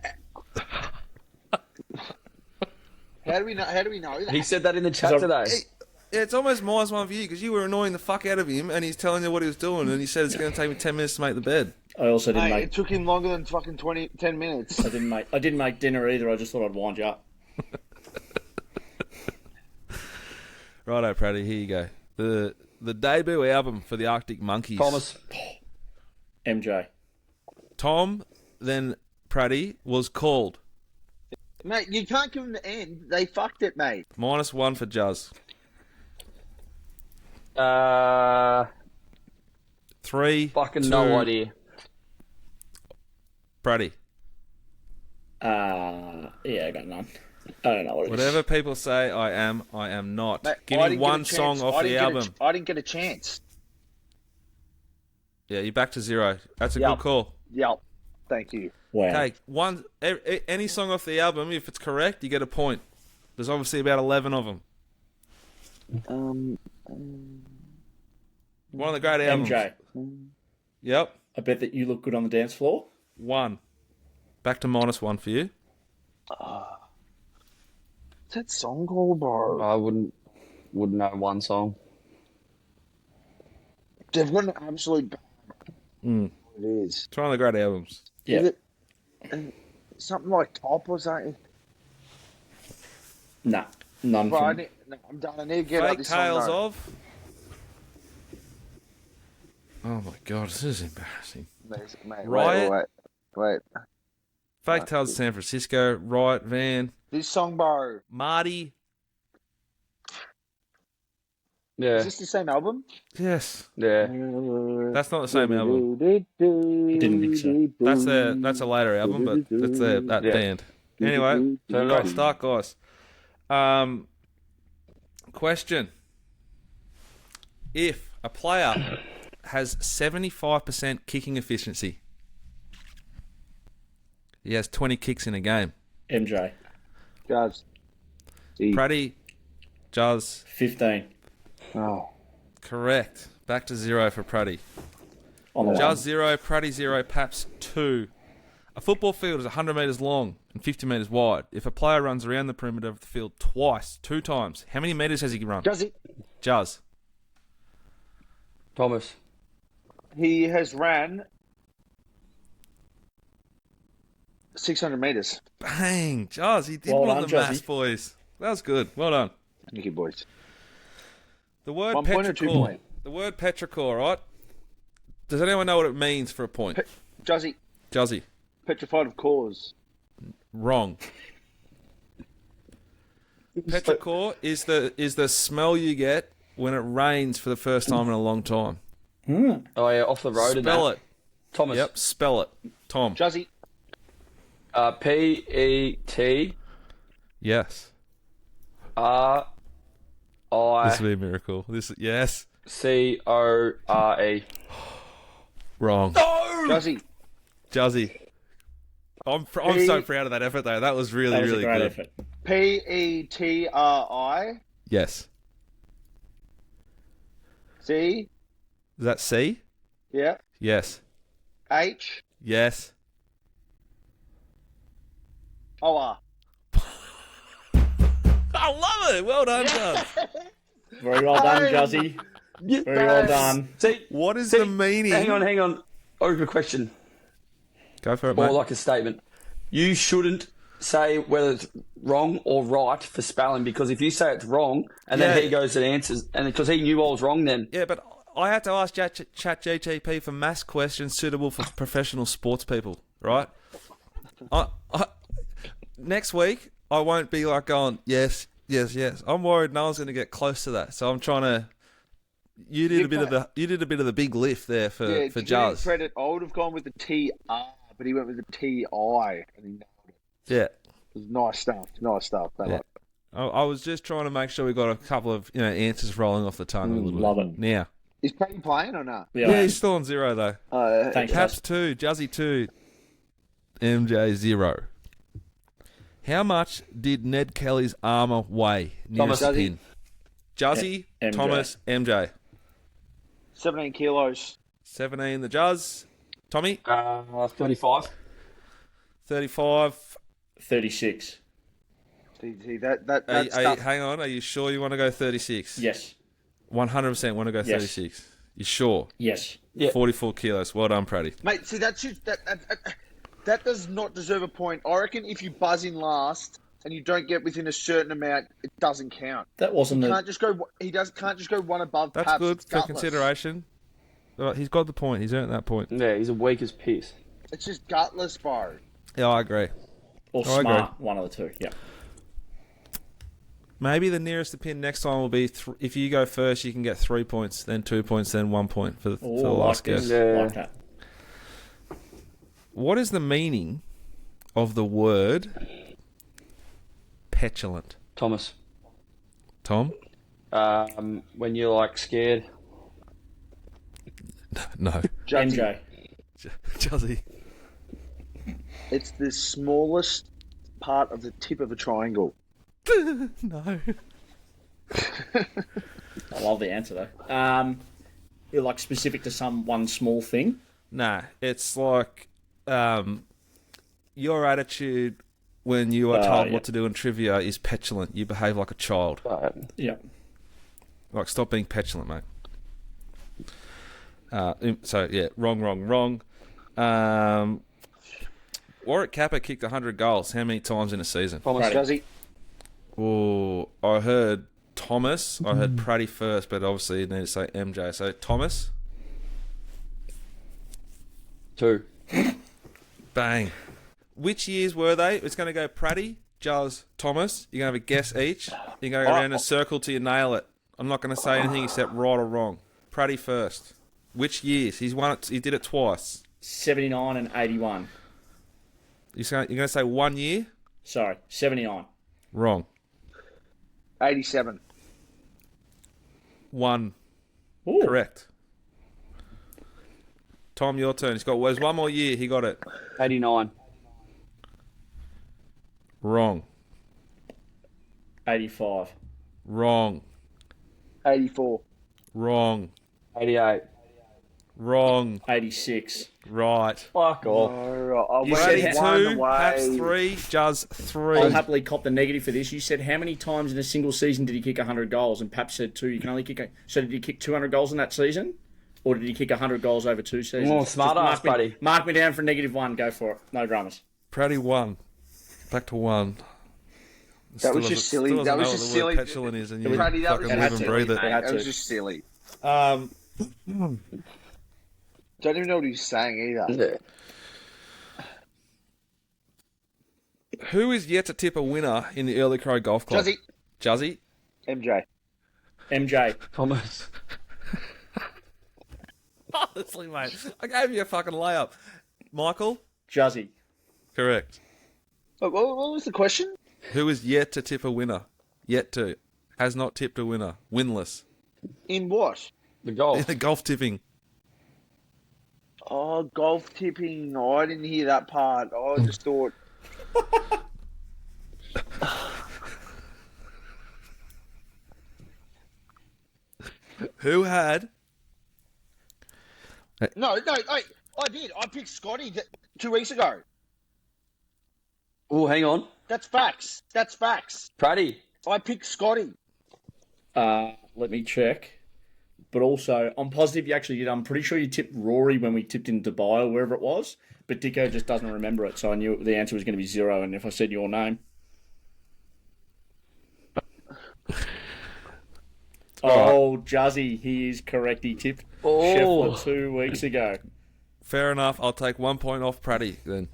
How do we know that? He said that in the chat today. Yeah, it's almost mine's one for you because you were annoying the fuck out of him and he's telling you what he was doing and he said it's going to take me 10 minutes to make the bed. I also didn't It took him longer than fucking 10 minutes. I didn't make dinner either. I just thought I'd wind you up. Righto, Praddy, here you go. the debut album for the Arctic Monkeys. Thomas. MJ. Tom, then Praddy, was called. Mate, you can't give them the end. They fucked it, mate. -1 for Juzz. 3. Fucking 2, no idea. Praddy. Yeah, I got none. I don't know what it is. Whatever people say, I am not. Mate, Give I me didn't get a one chance. song off the album. I didn't get a chance. Yeah, you're back to 0. That's a Yep. good call. Yep. Thank you. Wow. Okay, any song off the album, if it's correct, you get a point. There's obviously about 11 of them. One of the great albums. MJ. Yep, I bet that you look good on the dance floor. 1. Back to -1 for you. What's that song called, bro? I wouldn't know one song. They've got an absolute bad. It is. It's one of the great albums. Yeah. Is it something like Top or something? Nah. None Bro, from... I'm done. I need to get out Fake this Tales song. of. Oh my god, this is embarrassing. Mate, Riot. wait. Fake Tales of San Francisco, Riot, Van, This song, bro. Marty. Yeah. Is this the same album? Yes, Yeah. that's not the same album. Didn't think so. That's a later album, but that's that Yeah. band. Anyway, Turn it great off. start, guys. Question: if a player has 75% kicking efficiency, he has 20 kicks in a game. MJ. Guys. Praddy, Juzz, 15. Oh. correct. Back to 0 for Praddy. On the Juzz line. 0, Praddy 0, Paps 2. A football field is 100 metres long and 50 metres wide. If a player runs around the perimeter of the field two times, how many metres has he run? Juzzy. Juzz. Thomas. He has ran 600 metres. Bang! Juzz, he did Well one done, of the maths, Juzzy. boys. That was good. Well done. Thank you, boys. The word 1 point or 2 petrichor. point? The word petrichor, right? Does anyone know what it means for a point? Juzzy. Juzzy. Petrified of cause. Wrong. Petrichor is the smell you get when it rains for the first time in a long time. Oh, yeah, off the road. and Spell that. it. Thomas. Yep, spell it. Tom. Juzzy. P-E-T-R-I. Yes. This would be a miracle. Yes. C-O-R-E. Wrong. Juzzy. Juzzy. I'm so proud of that effort though. That was really, That was really a great good. effort. P-E-T-R-I. Yes. C. Is that C? Yeah. Yes. H. Yes. O-R. I love it. Well done, Juzz. Very well done, Juzzy. Very well done. See, What is the meaning? hang on. Over a question. Go for it, More mate. like a statement. You shouldn't say whether it's wrong or right for spelling, because if you say it's wrong and Yeah. then he goes and answers, and because he knew I was wrong then. Yeah, but I had to ask ChatGTP for maths questions suitable for professional sports people, right? Next week, I won't be like going, yes. I'm worried no one's going to get close to that, so I'm trying to. You did a bit of the big lift there for Yeah, to give him Juzz. credit, I would have gone with the T-R, but he went with the T-I, and he nailed it. Yeah. It was nice stuff. Nice stuff. Yeah. I was just trying to make sure we got a couple of answers rolling off the tongue a little love bit. it. Now. Is Paddy playing or not? Yeah, he's still on 0 though. Thanks, Paps Juzz. 2, Juzzy 2, MJ 0. How much did Ned Kelly's armour weigh nearest Thomas. the pin? Juzzy, MJ. Thomas, MJ. 17 kilos. 17 the Juzz. Tommy, 35. 35. 36. See, that's stuff. Hang on, are you sure you want to go 36? Yes. 100% want to go Yes. 36. You sure? Yes. Yeah. 44 kilos. Well done, Praddy. Mate, see, that does not deserve a point. I reckon if you buzz in last, and you don't get within a certain amount, it doesn't count. That wasn't Can't just go one above. That's Paps. good It's for gutless. consideration. Right, he's got the point. He's earned that point. Yeah, he's a weak as piss. It's just gutless, bro. Yeah, I agree. Or I smart, one of the two. Yeah. Maybe the nearest to pin next time will be if you go first, you can get 3 points, then 2 points, then 1 point for the last guess. Yeah. Like that. What is the meaning of the word petulant? Thomas. Tom? When you're like scared. No. MJ. Juzzy. It's the smallest part of the tip of a triangle. No. I love the answer though. You're like specific to some one small thing. Nah, it's like your attitude when you are told what to do in trivia is petulant. You behave like a child. Yeah. Like, stop being petulant, mate. So, yeah, wrong. Warwick Kappa kicked 100 goals. How many times in a season? Thomas. Juzzy. Oh, I heard Thomas. I heard Pratty first, but obviously you need to say MJ. So, Thomas. 2. Bang. Which years were they? It's going to go Pratty, Juzz, Thomas. You're going to have a guess each. You're going to go around in a circle till you nail it. I'm not going to say anything except right or wrong. Pratty first. Which years? He's won it. He did it twice. 79 and 81. You're going to say 1 year? Sorry, 79. Wrong. 87. 1. Ooh. Correct. Tom, your turn. There's 1 more year. He got it. 89. Wrong. 85. Wrong. 84. Wrong. 88. Wrong. 86. Right. Fuck off. I You went said one 2, away. Pats 3, Juzz 3. I'll happily cop the negative for this. You said how many times in a single season did he kick 100 goals? And Pap said 2. You can only kick. So did he kick 200 goals in that season? Or did he kick 100 goals over 2 seasons? Oh, smart ass, buddy. Mark me down for -1. Go for it. No dramas. Pratty 1. Back to 1. That was just silly. That was just silly. Petulant is, and you Pratty, that fucking was live just and breathe it. silly, mate. That was just silly. Um, Don't even know what he's saying either. Yeah. who is yet to tip a winner in the Early Crow Golf Club? Juzzy. Juzzy? MJ. MJ. Thomas. Honestly, mate. I gave you a fucking layup. Michael? Juzzy. Correct. What was the question? Who is yet to tip a winner? Yet to. Has not tipped a winner. Winless. In what? The golf. Golf tipping. Oh, golf tipping. Oh, I didn't hear that part. Oh, I just thought. Who had... No, I did. I picked Scotty 2 weeks ago. Oh, hang on. That's facts. Pratty. I picked Scotty. Let me check. But also, I'm positive you actually did. I'm pretty sure you tipped Rory when we tipped in Dubai or wherever it was. But Dicko just doesn't remember it, so I knew the answer was going to be 0. And if I said your name, Juzzy, he is correct. He tipped Scheffler 2 weeks ago. Fair enough. I'll take 1 point off Pratty then.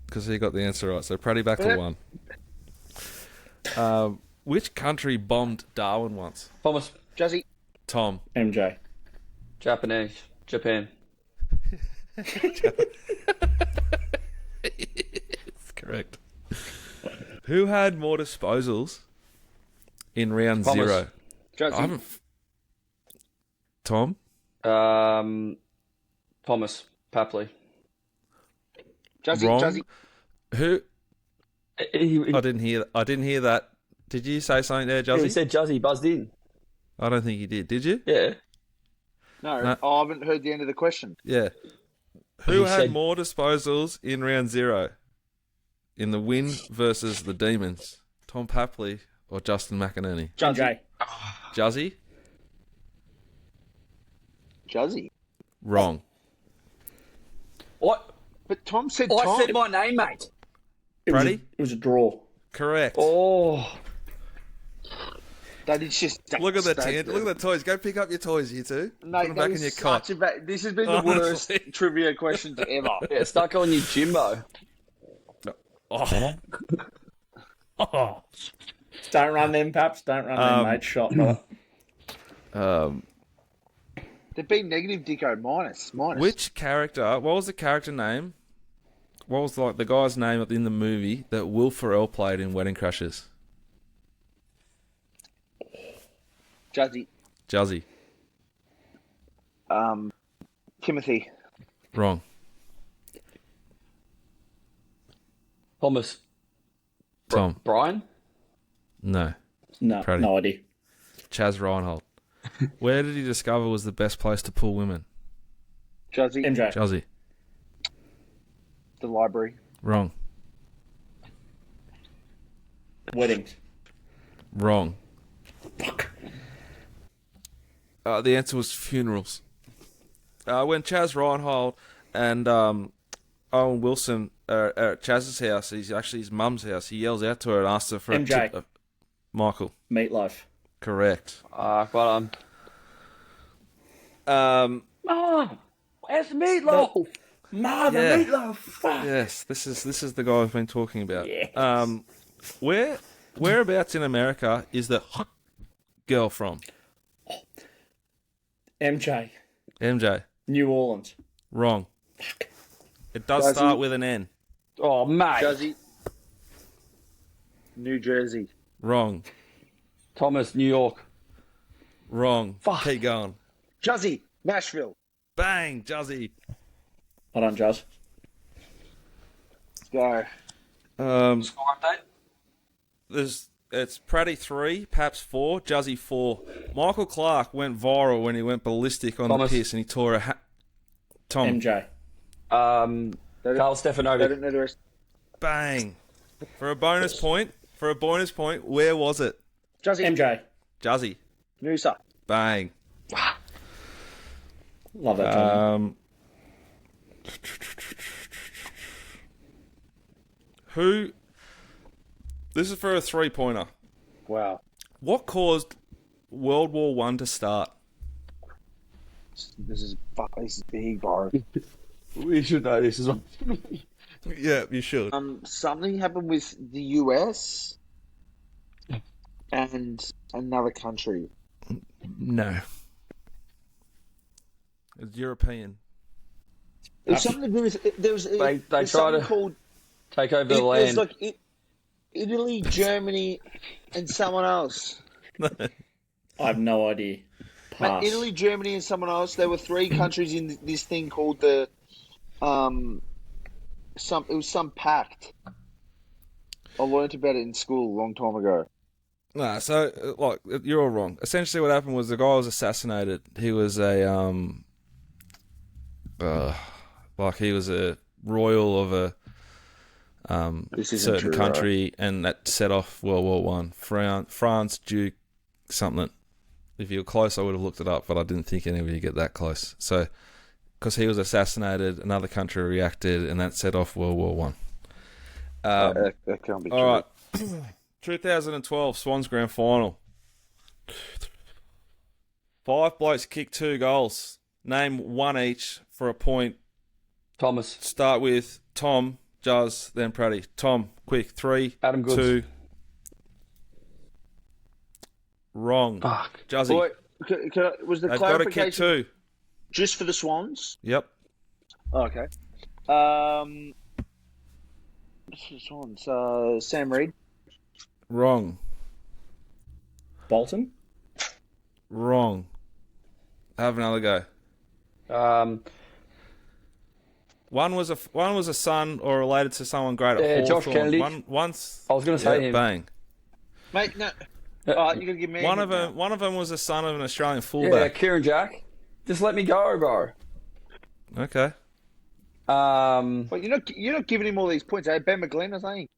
Because he got the answer right. So Pratty back to 1. Which country bombed Darwin once? Thomas. Juzzy. Tom. MJ. Japanese. Japan. That's correct. Who had more disposals in round Thomas. 0? Juzzy. I haven't... Tom? Thomas. Papley. Juzzy. Wrong. Juzzy. Who? He I didn't hear that. Did you say something there, Juzzy? he said Juzzy buzzed in. I don't think you did. Did you? Yeah. No, I haven't heard the end of the question. Yeah. Who He had said- more disposals in round 0? In the win versus the Demons? Tom Papley or Justin McInerney? MJ. Juzzy? Juzzy. Wrong. What? But Tom said I Tom. said my name, mate. It Brady? was a draw. Correct. Oh, That is just... Look at the tent. Look at the toys. Go pick up your toys, you two. Put Mate, them that back is in your cot. such a This has been the Honestly. worst trivia questions ever. yeah, stuck on you, Jimbo. Oh. Oh. Don't run them, Paps. Don't run them, mate. Shot, brother. They've been negative, Dicko. Minus. Which character? What was the character name? What was the guy's name in the movie that Will Ferrell played in Wedding Crashers? Juzzy. Juzzy. Timothy. Wrong. Thomas. Tom. Brian? No. No, Praddy. no idea. Chaz Reinhold. Where did he discover was the best place to pull women? Juzzy. MJ. Juzzy. The library. Wrong. Weddings. Wrong. Fuck. The answer was funerals. When Chaz Reinhold and Owen Wilson are at Chaz's house, he's actually his mum's house, he yells out to her and asks her for MJ. a tip. Michael. Meatloaf. Correct. Well done. Where's the meatloaf? Mother Yeah. meatloaf. Fuck. Yes, this is the guy I've been talking about. Yes. Whereabouts in America is the girl from? MJ. MJ. New Orleans. Wrong. It does Juzzy. start with an N. Oh, mate. Juzzy. New Jersey. Wrong. Thomas, New York. Wrong. Fuck. Keep going. Juzzy. Nashville. Bang, Juzzy. Hold on, Juzz. Go. Score update? It's Praddy 3, Paps 4, Juzzy 4. Michael Clark went viral when he went ballistic on Thomas. the piss and he tore a Tom. MJ. Carl They Stefanovic. don't know the rest. Bang. For a bonus point, where was it? Juzzy. MJ. Juzzy. Noosa. Bang. Love that time. Who? This is for a 3-pointer. Wow. What caused World War One to start? This is big, bro. We should know this as well. Yeah, you should. Something happened with the US and another country. No. It's European. It was something to do with there was They there's try something to called take over it the was land. like Italy, Germany, and someone else. I have no idea. Pass. Italy, Germany, and someone else. There were three countries in this thing called the it was some pact. I learnt about it in school a long time ago. Nah, so you're all wrong. Essentially, what happened was the guy was assassinated. He was a he was a royal of a This isn't certain true, country, and that set off World War One. France, Duke, something. If you were close, I would have looked it up, but I didn't think any of you get that close. So, because he was assassinated, another country reacted, and that set off World War One. That can't be true. All right. 2012 Swans Grand Final. 5 blokes kicked 2 goals. Name one each for a point. Thomas. Start with Tom, Juzz, then Praddy. Tom, quick. 3, Adam Goods. 2. Wrong. Fuck. Juzzy. Boy, was the They've got to kick clarification 2. just for the Swans? Yep. Oh, okay. Swans. Sam Reid. Wrong. Bolton? Wrong. Have another go. One was a son or related to someone great at Yeah, Josh Hawthorn. Kennedy. Once. I was going to say him. Bang. Mate, no. Alright, you got to give me One of them was a son of an Australian Yeah, fullback. Kieran Jack. Just let me go, bro. Okay. Well, you're not giving him all these points, eh? Ben McGlenn, I think.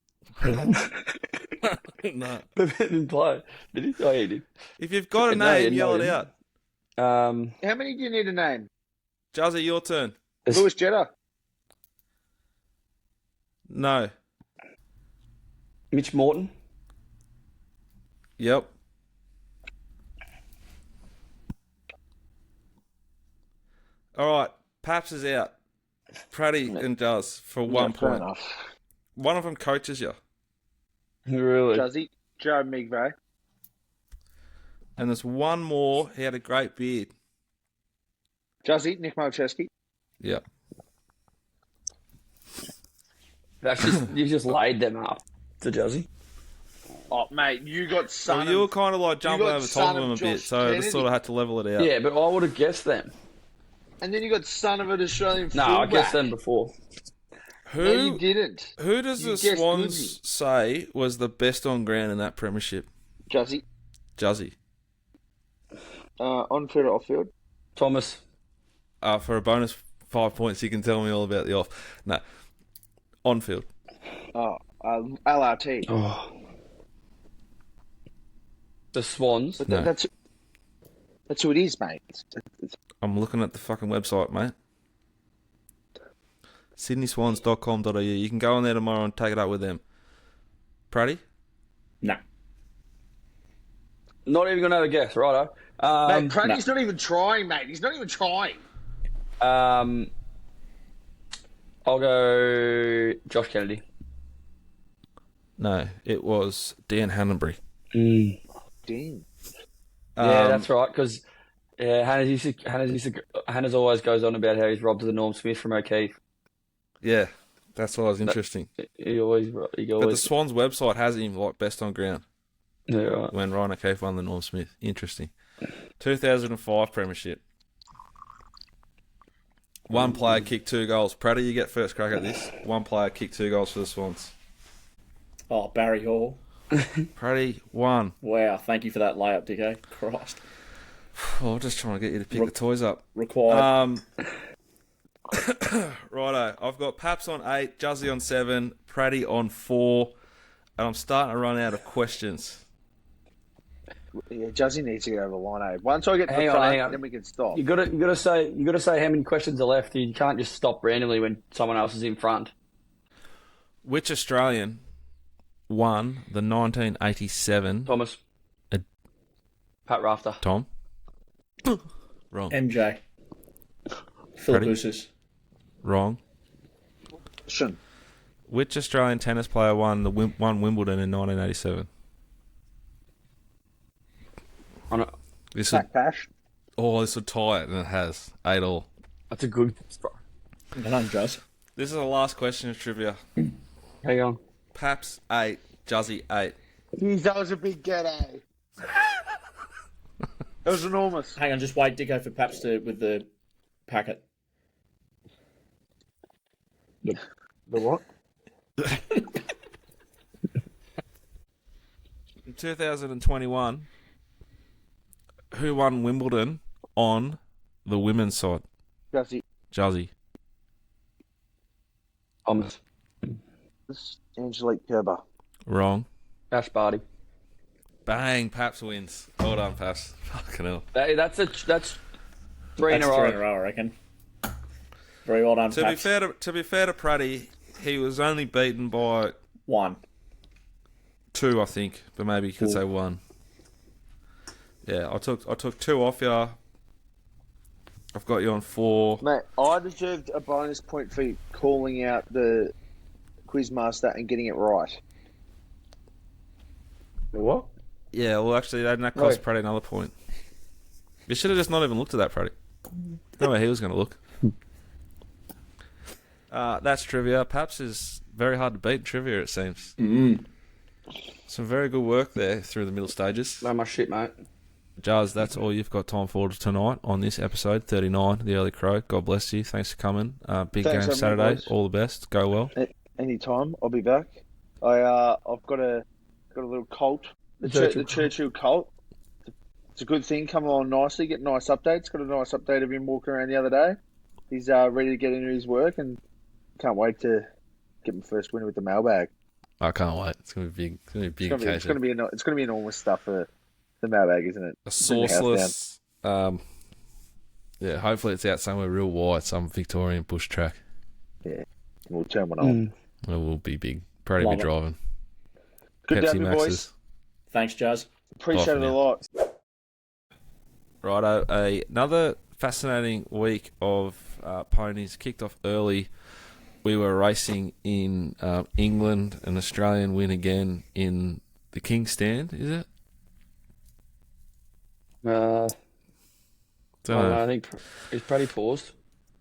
No. But he didn't play. Did he? Oh, he did. If you've got a No, name, yeah, yell no, it out. How many do you need to name? Juzzy, your turn. Lewis Jetta. No. Mitch Morton. Yep. All right. Paps is out. Praddy and Juzz for 1 Fair point. enough. One of them coaches you. Really? Juzzy, Joe Migray. And there's one more. He had a great beard. Juzzy, Nick Malcheski. Yep. You've just laid them up to Juzzy. Oh, mate, you got son Well, you were of... kind of like jumping got over top son of him a of bit, Josh so I just Kennedy. sort of had to level it out. Yeah, but I would have guessed them. And then you got son of an Australian No, I fullback. guessed them before. Who No, you didn't. Who does You the guessed Swans Juzzy. say was the best on ground in that premiership? Juzzy. Juzzy. On field or off field? Thomas. For a bonus 5 points, you can tell me all about the off. No. On field. LRT. Oh. The Swans. But No. that's who it is, mate. It's I'm looking at the fucking website, mate. SydneySwans.com.au. You can go on there tomorrow and take it up with them. Praddy? No. Not even going to have a guess, righto. mate, Praddy's not even trying, mate. He's not even trying. I'll go Josh Kennedy. No, it was Dan Hannanbury. Damn. Yeah, that's right. Because Hannah's always goes on about how he's robbed the Norm Smith from O'Keefe. Yeah, that's what was interesting. He always. But the Swans website has him like best on ground Yeah, right. when Ryan O'Keefe won the Norm Smith. Interesting. 2005 premiership. One player kicked 2 goals. Praddy, you get first crack at this. One player kicked 2 goals for the Swans. Oh, Barry Hall. Praddy, 1. Wow, thank you for that layup, Dicko. Christ. Oh, just trying to get you to pick the toys up. Required. Righto, I've got Paps on 8, Juzzy on 7, Praddy on 4, and I'm starting to run out of questions. Yeah, Juzzy needs to get over the line, eh? Once I get to Hang the on, front, hang on. then we can stop. You gotta say how many questions are left. You can't just stop randomly when someone else is in front. Which Australian won the 1987... Thomas. Pat Rafter. Tom? Wrong. MJ. Philip Ready? Boussis. Wrong. Shun. Which Australian tennis player won Wimbledon in 1987? This would, Zach Pash. this would tie it, and it has 8-all. That's a good. Well done, Juzz. This is the last question of trivia. Hang on. Paps 8, Juzzy 8. Jeez, that was a big get, eh? That was enormous. Hang on, just wait, Dicko, for Paps with the packet. The what? In 2021, who won Wimbledon on the women's side? Juzzy. Juzzy. Thomas. Angelique Kerber. Wrong. Ash Barty. Bang, Paps wins. Well done, Paps. Fucking hell. That's 3 in That's a 3 in a row. row, I reckon. Very well done, To be Paps. fair to Praddy, he was only beaten by 1. 2, I think, but maybe you could say 1. Yeah, I took 2 off you. I've got you on 4. Mate, I deserved a bonus point for calling out the Quizmaster and getting it right. What? Yeah, well, actually, that cost Right. Praddy another point. You should have just not even looked at that, Praddy. No way he was going to look. That's trivia. Paps is very hard to beat in trivia, it seems. Some very good work there through the middle stages. No, my shit, mate. Jazz, that's all you've got time for tonight on this episode 39, The Early Crow. God bless you. Thanks for coming. Big Thanks, game Saturday. everyone, boys. All the best. Go well. Anytime, I'll be back. I've got a little cult, the Churchill cult. It's a good thing. Come on nicely, get nice updates. Got a nice update of him walking around the other day. He's ready to get into his work and can't wait to get my first win with the mailbag. I can't wait. It's going to be big. It's going to be a big occasion. It's going to be enormous stuff for the mailbag, isn't it? A sourceless. Yeah, hopefully it's out somewhere real wide, some Victorian bush track. Yeah, we'll turn one on. It will be big. Probably Love be it. driving. Good to Pepsi have you, Maxes. boys. Thanks, Jazz. Appreciate Bye for it a now. lot. Righto, another fascinating week of ponies. Kicked off early. We were racing in England, an Australian win again in the King's Stand, is it? I Don't know. I think it's pretty paused.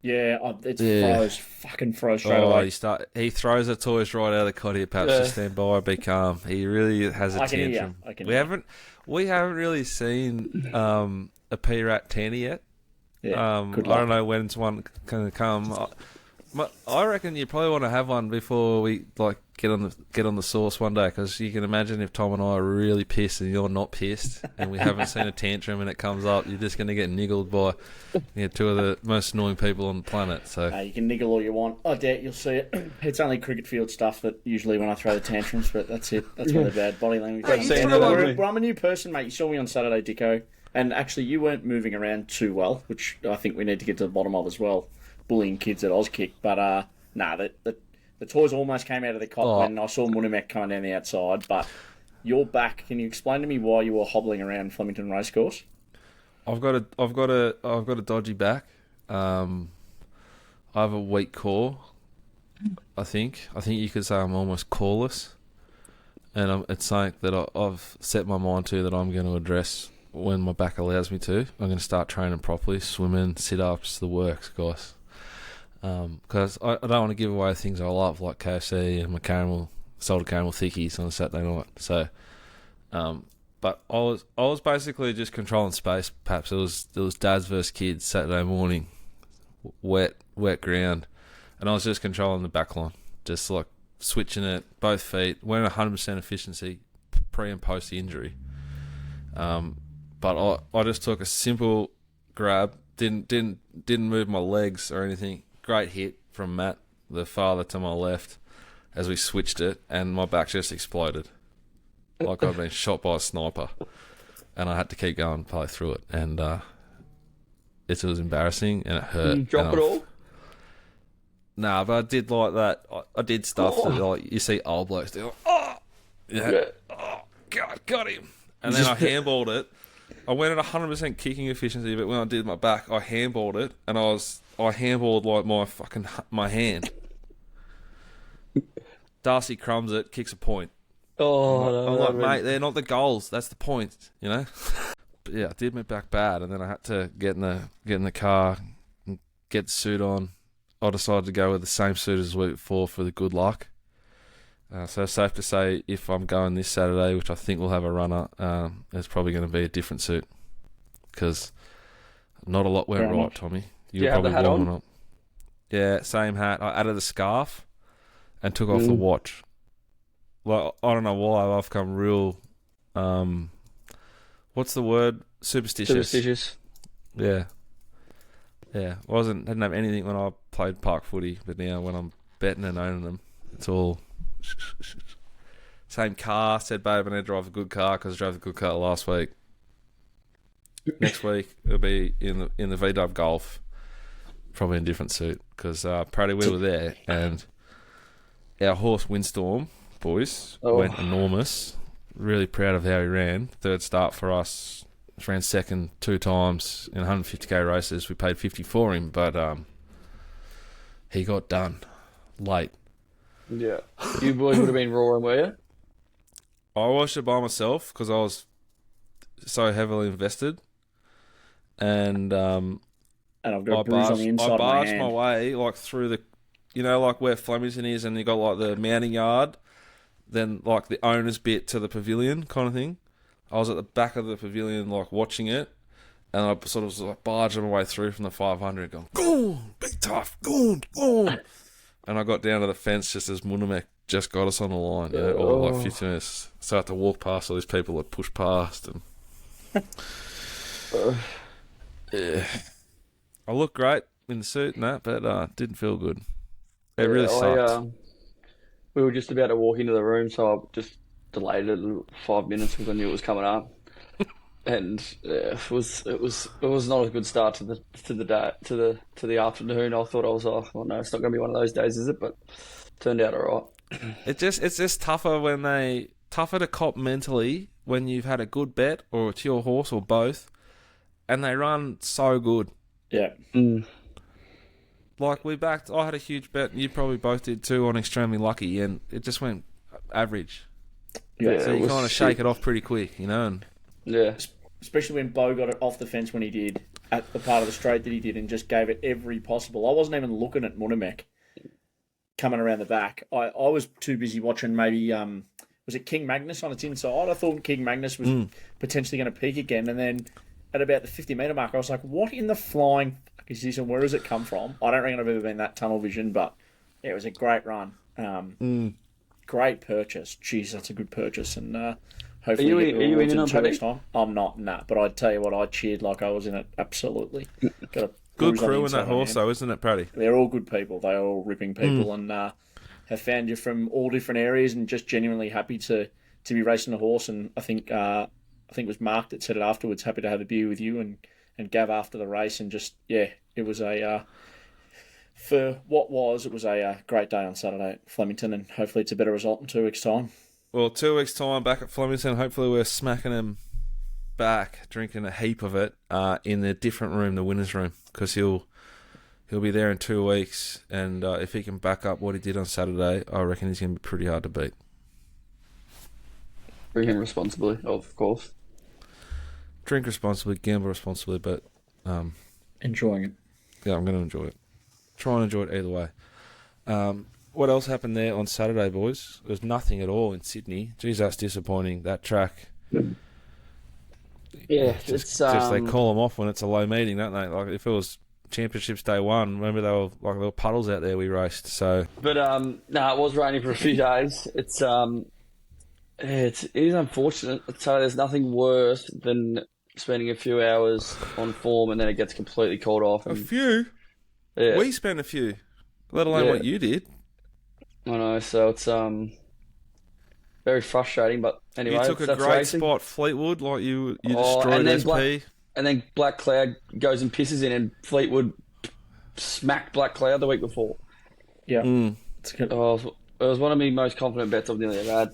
Yeah, fucking froze straight Oh, away. he throws the toys right out of the cotty. Perhaps just stand by, be calm. He really has a I can hear tantrum. ya. I can We hear haven't really seen a P-Rat tanny yet. Yeah, good I luck. don't know when's one going to come. I reckon you probably want to have one before we get on the sauce one day, because you can imagine if Tom and I are really pissed and you're not pissed, and we haven't seen a tantrum and it comes up, you're just going to get niggled by two of the most annoying people on the planet. So You can niggle all you want. I doubt you'll see it. It's only cricket field stuff that usually when I throw the tantrums, but that's it. That's really bad body language. Hey, you throw it. Well, I'm a new person, mate. You saw me on Saturday, Dicko. And actually, you weren't moving around too well, which I think we need to get to the bottom of as well. Bullying kids at Auskick. But, the toys almost came out of the cot when I saw Munimek coming down the outside. But you're back. Can you explain to me why you were hobbling around Flemington Racecourse? I've got a dodgy back. I have a weak core. I think you could say I'm almost coreless, and it's something that I've set my mind to that I'm going to address when my back allows me to. I'm going to start training properly, swimming, sit-ups, the works, guys. Because I don't want to give away things I love, like KFC and my salted caramel thickies on a Saturday night. So, but I was basically just controlling space. Perhaps it was dads versus kids Saturday morning, wet ground, and I was just controlling the back line, just like switching it, both feet, went 100% efficiency pre and post the injury. But I just took a simple grab, didn't move my legs or anything. Great hit from Matt, the father to my left, as we switched it, and my back just exploded. Like I'd been shot by a sniper. And I had to keep going, play through it. And it was embarrassing, and it hurt. You drop it all? Nah, but I did like that. I did stuff that like you see old blokes do. Oh, yeah. Oh, God, got him. And then I handballed it. I went at 100% kicking efficiency, but when I did my back, I handballed it, and I handballed like my hand. Darcy crumbs it, kicks a point. I'm like, mate, they're not the goals. That's the point, you know. But yeah, I did my back bad, and then I had to get in the car, and get the suit on. I decided to go with the same suit as the week before for the good luck. So it's safe to say, if I'm going this Saturday, which I think we'll have a runner, it's probably going to be a different suit, because not a lot went right, Tommy. You're have the probably hat warming on? up. Yeah, same hat. I added the scarf and took off the watch. Like, I don't know why I've come real. What's the word? Superstitious. Yeah. Didn't have anything when I played park footy, but now when I'm betting and owning them, it's all same car. Said, babe, I need to drive a good car because I drove a good car last week. Next week it'll be in the VW Golf, probably in a different suit, because Praddy, we were there, and our horse Windstorm, boys, went enormous. Really proud of how he ran. Third start for us. Ran second 2 times in 150k races. We paid 50 for him, but he got done late. Yeah. You boys would have been roaring, were you? I watched it by myself because I was so heavily invested, and And I've got a bruise on the inside of my barged hand. my way like through the, like where Flemington is, and you got like the mounting yard, then like the owner's bit to the pavilion kind of thing. I was at the back of the pavilion like watching it, and I sort of was like barging my way through from the 500 going, go on, be tough, go on. And I got down to the fence just as Munimek just got us on the line, or like 15 minutes. So I had to walk past all these people that pushed past, and yeah. I look great in the suit and that, but didn't feel good. It really sucked. We were just about to walk into the room, so I just delayed it 5 minutes because I knew it was coming up, and it was not a good start to the day, to the afternoon. I thought I was oh no, it's not going to be one of those days, is it? But turned out all right. It's just tougher when they tougher to cop mentally when you've had a good bet or it's your horse or both, and they run so good. Yeah. Like I had a huge bet, and you probably both did too, on Extremely Lucky, and it just went average. Yeah. So you kind of shake it off pretty quick, And Yeah. Especially when Bo got it off the fence when he did, at the part of the straight that he did, and just gave it every possible. I wasn't even looking at Munamek coming around the back. I was too busy watching maybe, was it King Magnus on its inside? I thought King Magnus was potentially going to peak again, and then at about the 50-metre mark, I was like, what in the flying fuck is this, and where does it come from? I don't reckon I've ever been that tunnel vision, but yeah, it was a great run. Great purchase. Jeez, that's a good purchase, and hopefully Are you in it on next time. I'm not, but I tell you what, I cheered like I was in it, absolutely. Got a good bruise on the crew in inside that of my horse, hand. though, isn't it, Paddy? They're all good people. They're all ripping people, and have found you from all different areas, and just genuinely happy to be racing a horse. And I think it was Mark that said it afterwards. Happy to have a beer with you and Gav after the race, and just it was a for what was it was a great day on Saturday at Flemington, and hopefully it's a better result in 2 weeks' time. Well, 2 weeks' time back at Flemington. Hopefully we're smacking him back, drinking a heap of it in the different room, the winners' room, because he'll be there in 2 weeks, and if he can back up what he did on Saturday, I reckon he's going to be pretty hard to beat. Drinking responsibly, of course. Drink responsibly, gamble responsibly, but Enjoying it. yeah, I'm going to enjoy it. Try and enjoy it either way. What else happened there on Saturday, boys? There was nothing at all in Sydney. Geez, that's disappointing. That track. Yeah, Just they call them off when it's a low meeting, don't they? Like if it was Championships Day 1, remember there were puddles out there we raced. So, but it was raining for a few days. It is unfortunate. So there's nothing worse than spending a few hours on form and then it gets completely called off. a few. Yeah, We spent a few, let alone what you did. I know. So it's very frustrating. But anyway, You took a that's great racing. spot, Fleetwood. Like you and destroyed then SP. And then Black Cloud goes and pisses in, and Fleetwood smacked Black Cloud the week before. Yeah. It's good. Oh, it was one of my most confident bets I've nearly ever had.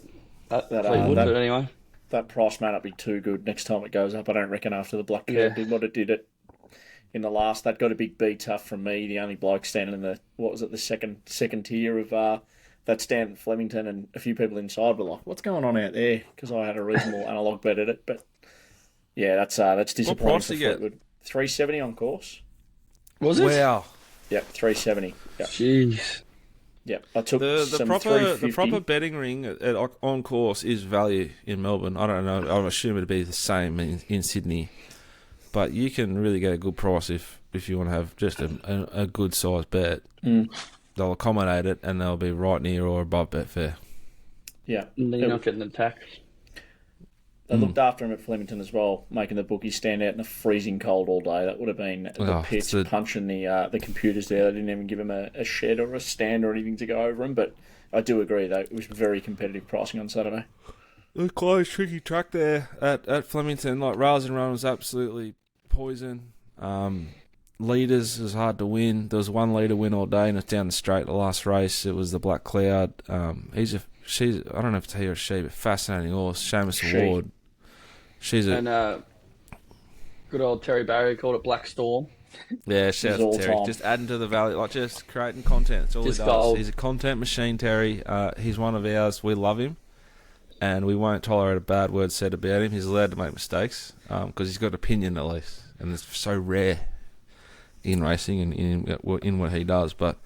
That Fleetwood, but anyway. That price may not be too good next time it goes up. I don't reckon after the Black Cloud did what it did in the last. That got a big B tough from me, the only bloke standing in the second tier of that stand at Flemington, and a few people inside were like, what's going on out there? Because I had a reasonable analog bet at it. But yeah, that's disappointing price for did you get? Fleetwood. $370 on course. Was it? Wow. Yep, $370. Yep. Jeez. Yep. I took The some proper $350. betting ring on course is value in Melbourne. I don't know. I assume it'd be the same in Sydney, but you can really get a good price if you want to have just a good sized bet. They'll accommodate it and they'll be right near or above Betfair. Yeah. And then you're not getting attacked. They looked after him at Flemington as well, making the bookies stand out in the freezing cold all day. That would have been the pitch punching the computers there. They didn't even give him a shed or a stand or anything to go over him. But I do agree, though, it was very competitive pricing on Saturday. The close, tricky track there at Flemington. Like Rails and Run was absolutely poison. Leaders was hard to win. There was one leader win all day, and it's down the straight. The last race, it was the Black Cloud. She's I don't know if it's he or she, but fascinating horse. Seamus Award. And good old Terry Barry called it Black Storm. Yeah, shout out to Terry. time. Just adding to the value, like just creating content. That's all Just he does. gold. He's a content machine, Terry. He's one of ours. We love him, and we won't tolerate a bad word said about him. He's allowed to make mistakes because he's got opinion at least, and it's so rare in racing and in what he does. But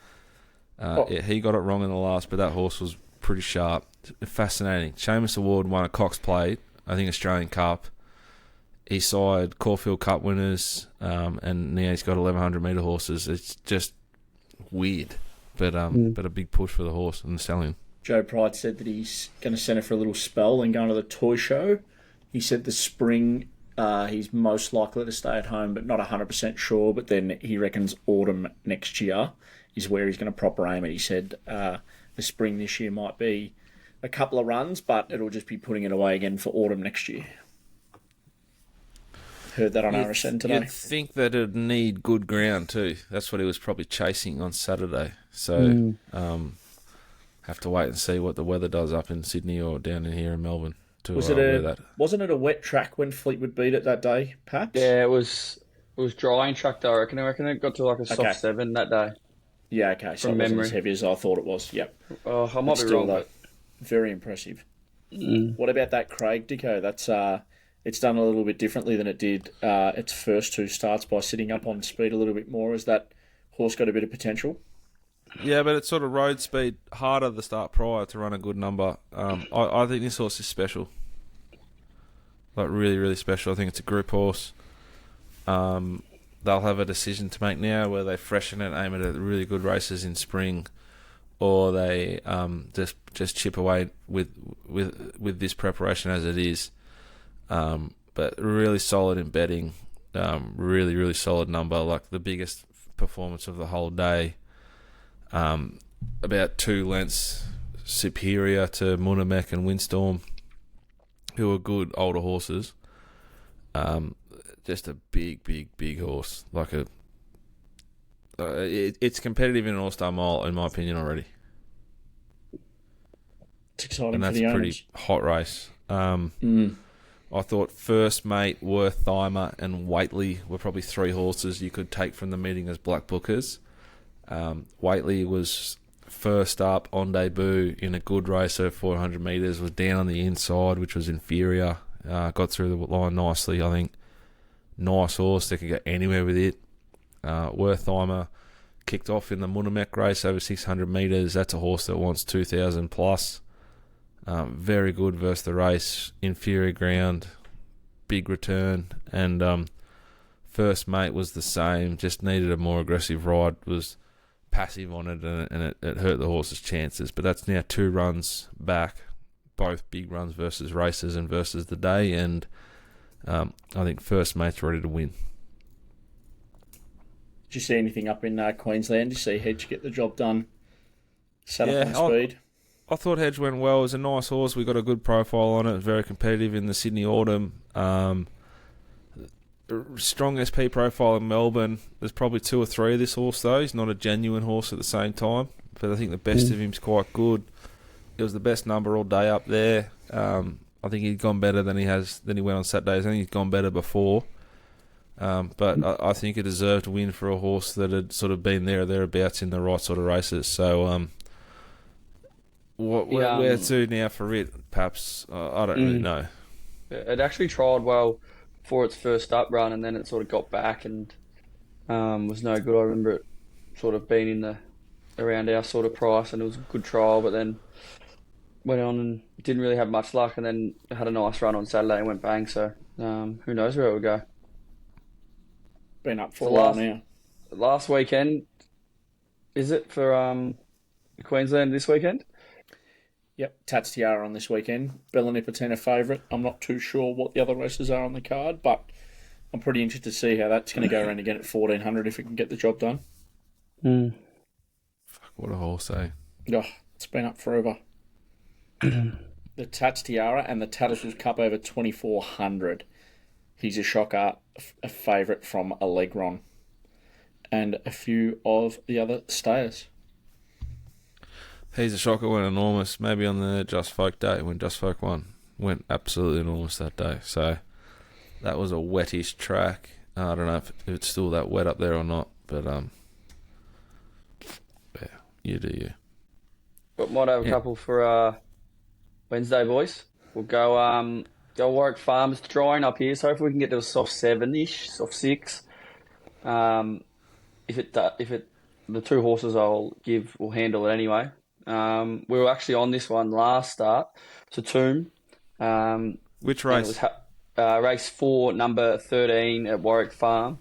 he got it wrong in the last, but that horse was pretty sharp. Fascinating. Seamus Award won a Cox Plate, I think Australian Cup. East side Caulfield Cup winners, and now he's got 1100 metre horses. It's just weird, but a big push for the horse and the stallion. Joe Pride said that he's going to send it for a little spell and go to the toy show. He said the spring he's most likely to stay at home, but not 100% sure. But then he reckons autumn next year is where he's going to proper aim it. He said the spring this year might be a couple of runs, but it'll just be putting it away again for autumn next year. Heard that on RSN today. You'd think that it'd need good ground too. That's what he was probably chasing on Saturday. So have to wait and see what the weather does up in Sydney or down in here in Melbourne to Was wear that. Wasn't it a wet track when Fleetwood beat it that day, perhaps? Yeah, it was dry in track though. I reckon it got to like a soft Okay. 7 that day. Yeah, okay. So From it wasn't memory. as heavy as I thought it was. Yep. Oh, I might But be still, wrong, though, but very impressive. What about that Craig Dicko? That's it's done a little bit differently than it did its first 2 starts by sitting up on speed a little bit more. Has that horse got a bit of potential? Yeah, but it's sort of road speed harder the start prior to run a good number. I think this horse is special. Like really, really special. I think it's a group horse. They'll have a decision to make now where they freshen it, aim it at really good races in spring, or they just chip away with this preparation as it is. But really solid in betting. Really, really solid number. Like the biggest performance of the whole day. About 2 lengths superior to Munamek and Windstorm, who are good older horses. Just a big, big, big horse. Like it's competitive in an All-Star Mile, in my opinion, already. It's exciting And for that's the a owners. pretty hot race. I thought First Mate, Wertheimer, and Waitley were probably 3 horses you could take from the meeting as black bookers. Waitley was first up on debut in a good race over 400 metres, was down on the inside, which was inferior. Got through the line nicely, I think. Nice horse, they could go anywhere with it. Wertheimer kicked off in the Munamek race over 600 metres. That's a horse that wants 2,000 plus. Very good versus the race, inferior ground, big return, and First Mate was the same, just needed a more aggressive ride, was passive on it, and it hurt the horse's chances. But that's now 2 runs back, both big runs versus races and versus the day, and I think First Mate's ready to win. Did you see anything up in Queensland? Did you see Hedge get the job done? Sat up on Yeah, speed? I thought Hedge went well. It was a nice horse. We got a good profile on it. Very competitive in the Sydney Autumn. Strong SP profile in Melbourne. There's probably 2 or 3 of this horse though. He's not a genuine horse at the same time, but I think the best of him's quite good. It was the best number all day up there. I think he'd gone better than he went on Saturdays. I think he's gone better before. But I think it deserved a win for a horse that had sort of been there or thereabouts in the right sort of races. So where to now for it? Perhaps I don't really know. It actually trialled well for its first up run, and then it sort of got back and was no good. I remember it sort of being around our sort of price, and it was a good trial, but then went on and didn't really have much luck, and then had a nice run on Saturday and went bang. So who knows where it would go. Been up for a while now. Last weekend, is it for Queensland this weekend? Yep, Tats Tiara on this weekend. Bella Nipotina favourite. I'm not too sure what the other races are on the card, but I'm pretty interested to see how that's going to go around again at 1,400 if it can get the job done. Fuck, what a horse, eh? Oh, it's been up forever. The Tats Tiara and the Tattlesworth Cup over 2,400. He's a shocker, a favourite from Allegron. And a few of the other stayers. He's a shocker, went enormous. Maybe on the Just Folk day when Just Folk won, went absolutely enormous that day. So that was a wettish track. I don't know if it's still that wet up there or not, but yeah, you do you. But might have a couple for Wednesday, boys. We'll go Warwick Farms drawing up here, so hopefully we can get to a soft 7-ish, soft 6. If the 2 horses will handle it anyway. We were actually on this one last start to Tomb. Which race? It was race 4, number 13 at Warwick Farm.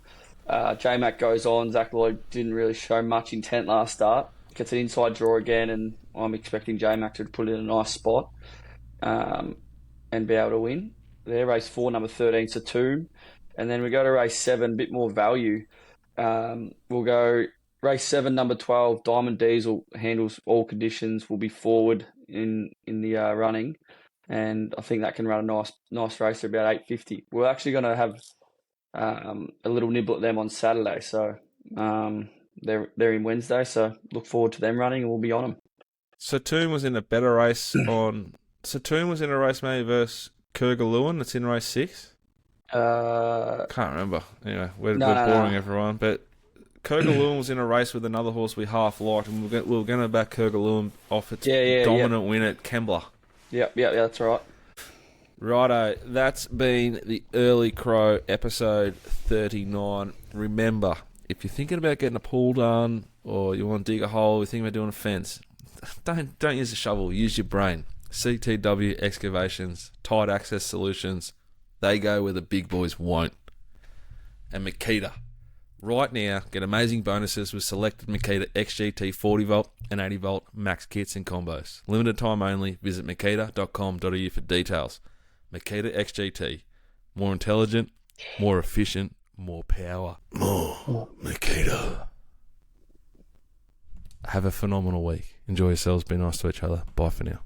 J-Mac goes on. Zach Lloyd didn't really show much intent last start. Gets an inside draw again, and I'm expecting J-Mac to put it in a nice spot and be able to win. There, race 4, number 13, Tomb. And then we go to race 7, bit more value. We'll go race 7, number 12, Diamond Diesel, handles all conditions, will be forward in the running, and I think that can run a nice race at about 850. We're actually going to have a little nibble at them on Saturday, so they're in Wednesday, so look forward to them running, and we'll be on them. Satoon was in a better race on... Satoon was in a race maybe versus Kurgaluen. That's in race 6. Can't remember. Anyway, we're boring everyone. But Kurgaluen was in a race with another horse we half liked, and we were going to back Kurgaluen off its dominant win at Kembla. Yep, that's right. Righto, that's been the Early Crow episode 39. Remember, if you're thinking about getting a pool done, or you want to dig a hole, you're thinking about doing a fence, don't use a shovel, use your brain. CTW Excavations, Tight Access Solutions, they go where the big boys won't. And Makita. Right now, get amazing bonuses with selected Makita XGT 40 volt and 80 volt max kits and combos. Limited time only. Visit makita.com.au for details. Makita XGT. More intelligent, more efficient, more power. More Makita. Have a phenomenal week. Enjoy yourselves. Be nice to each other. Bye for now.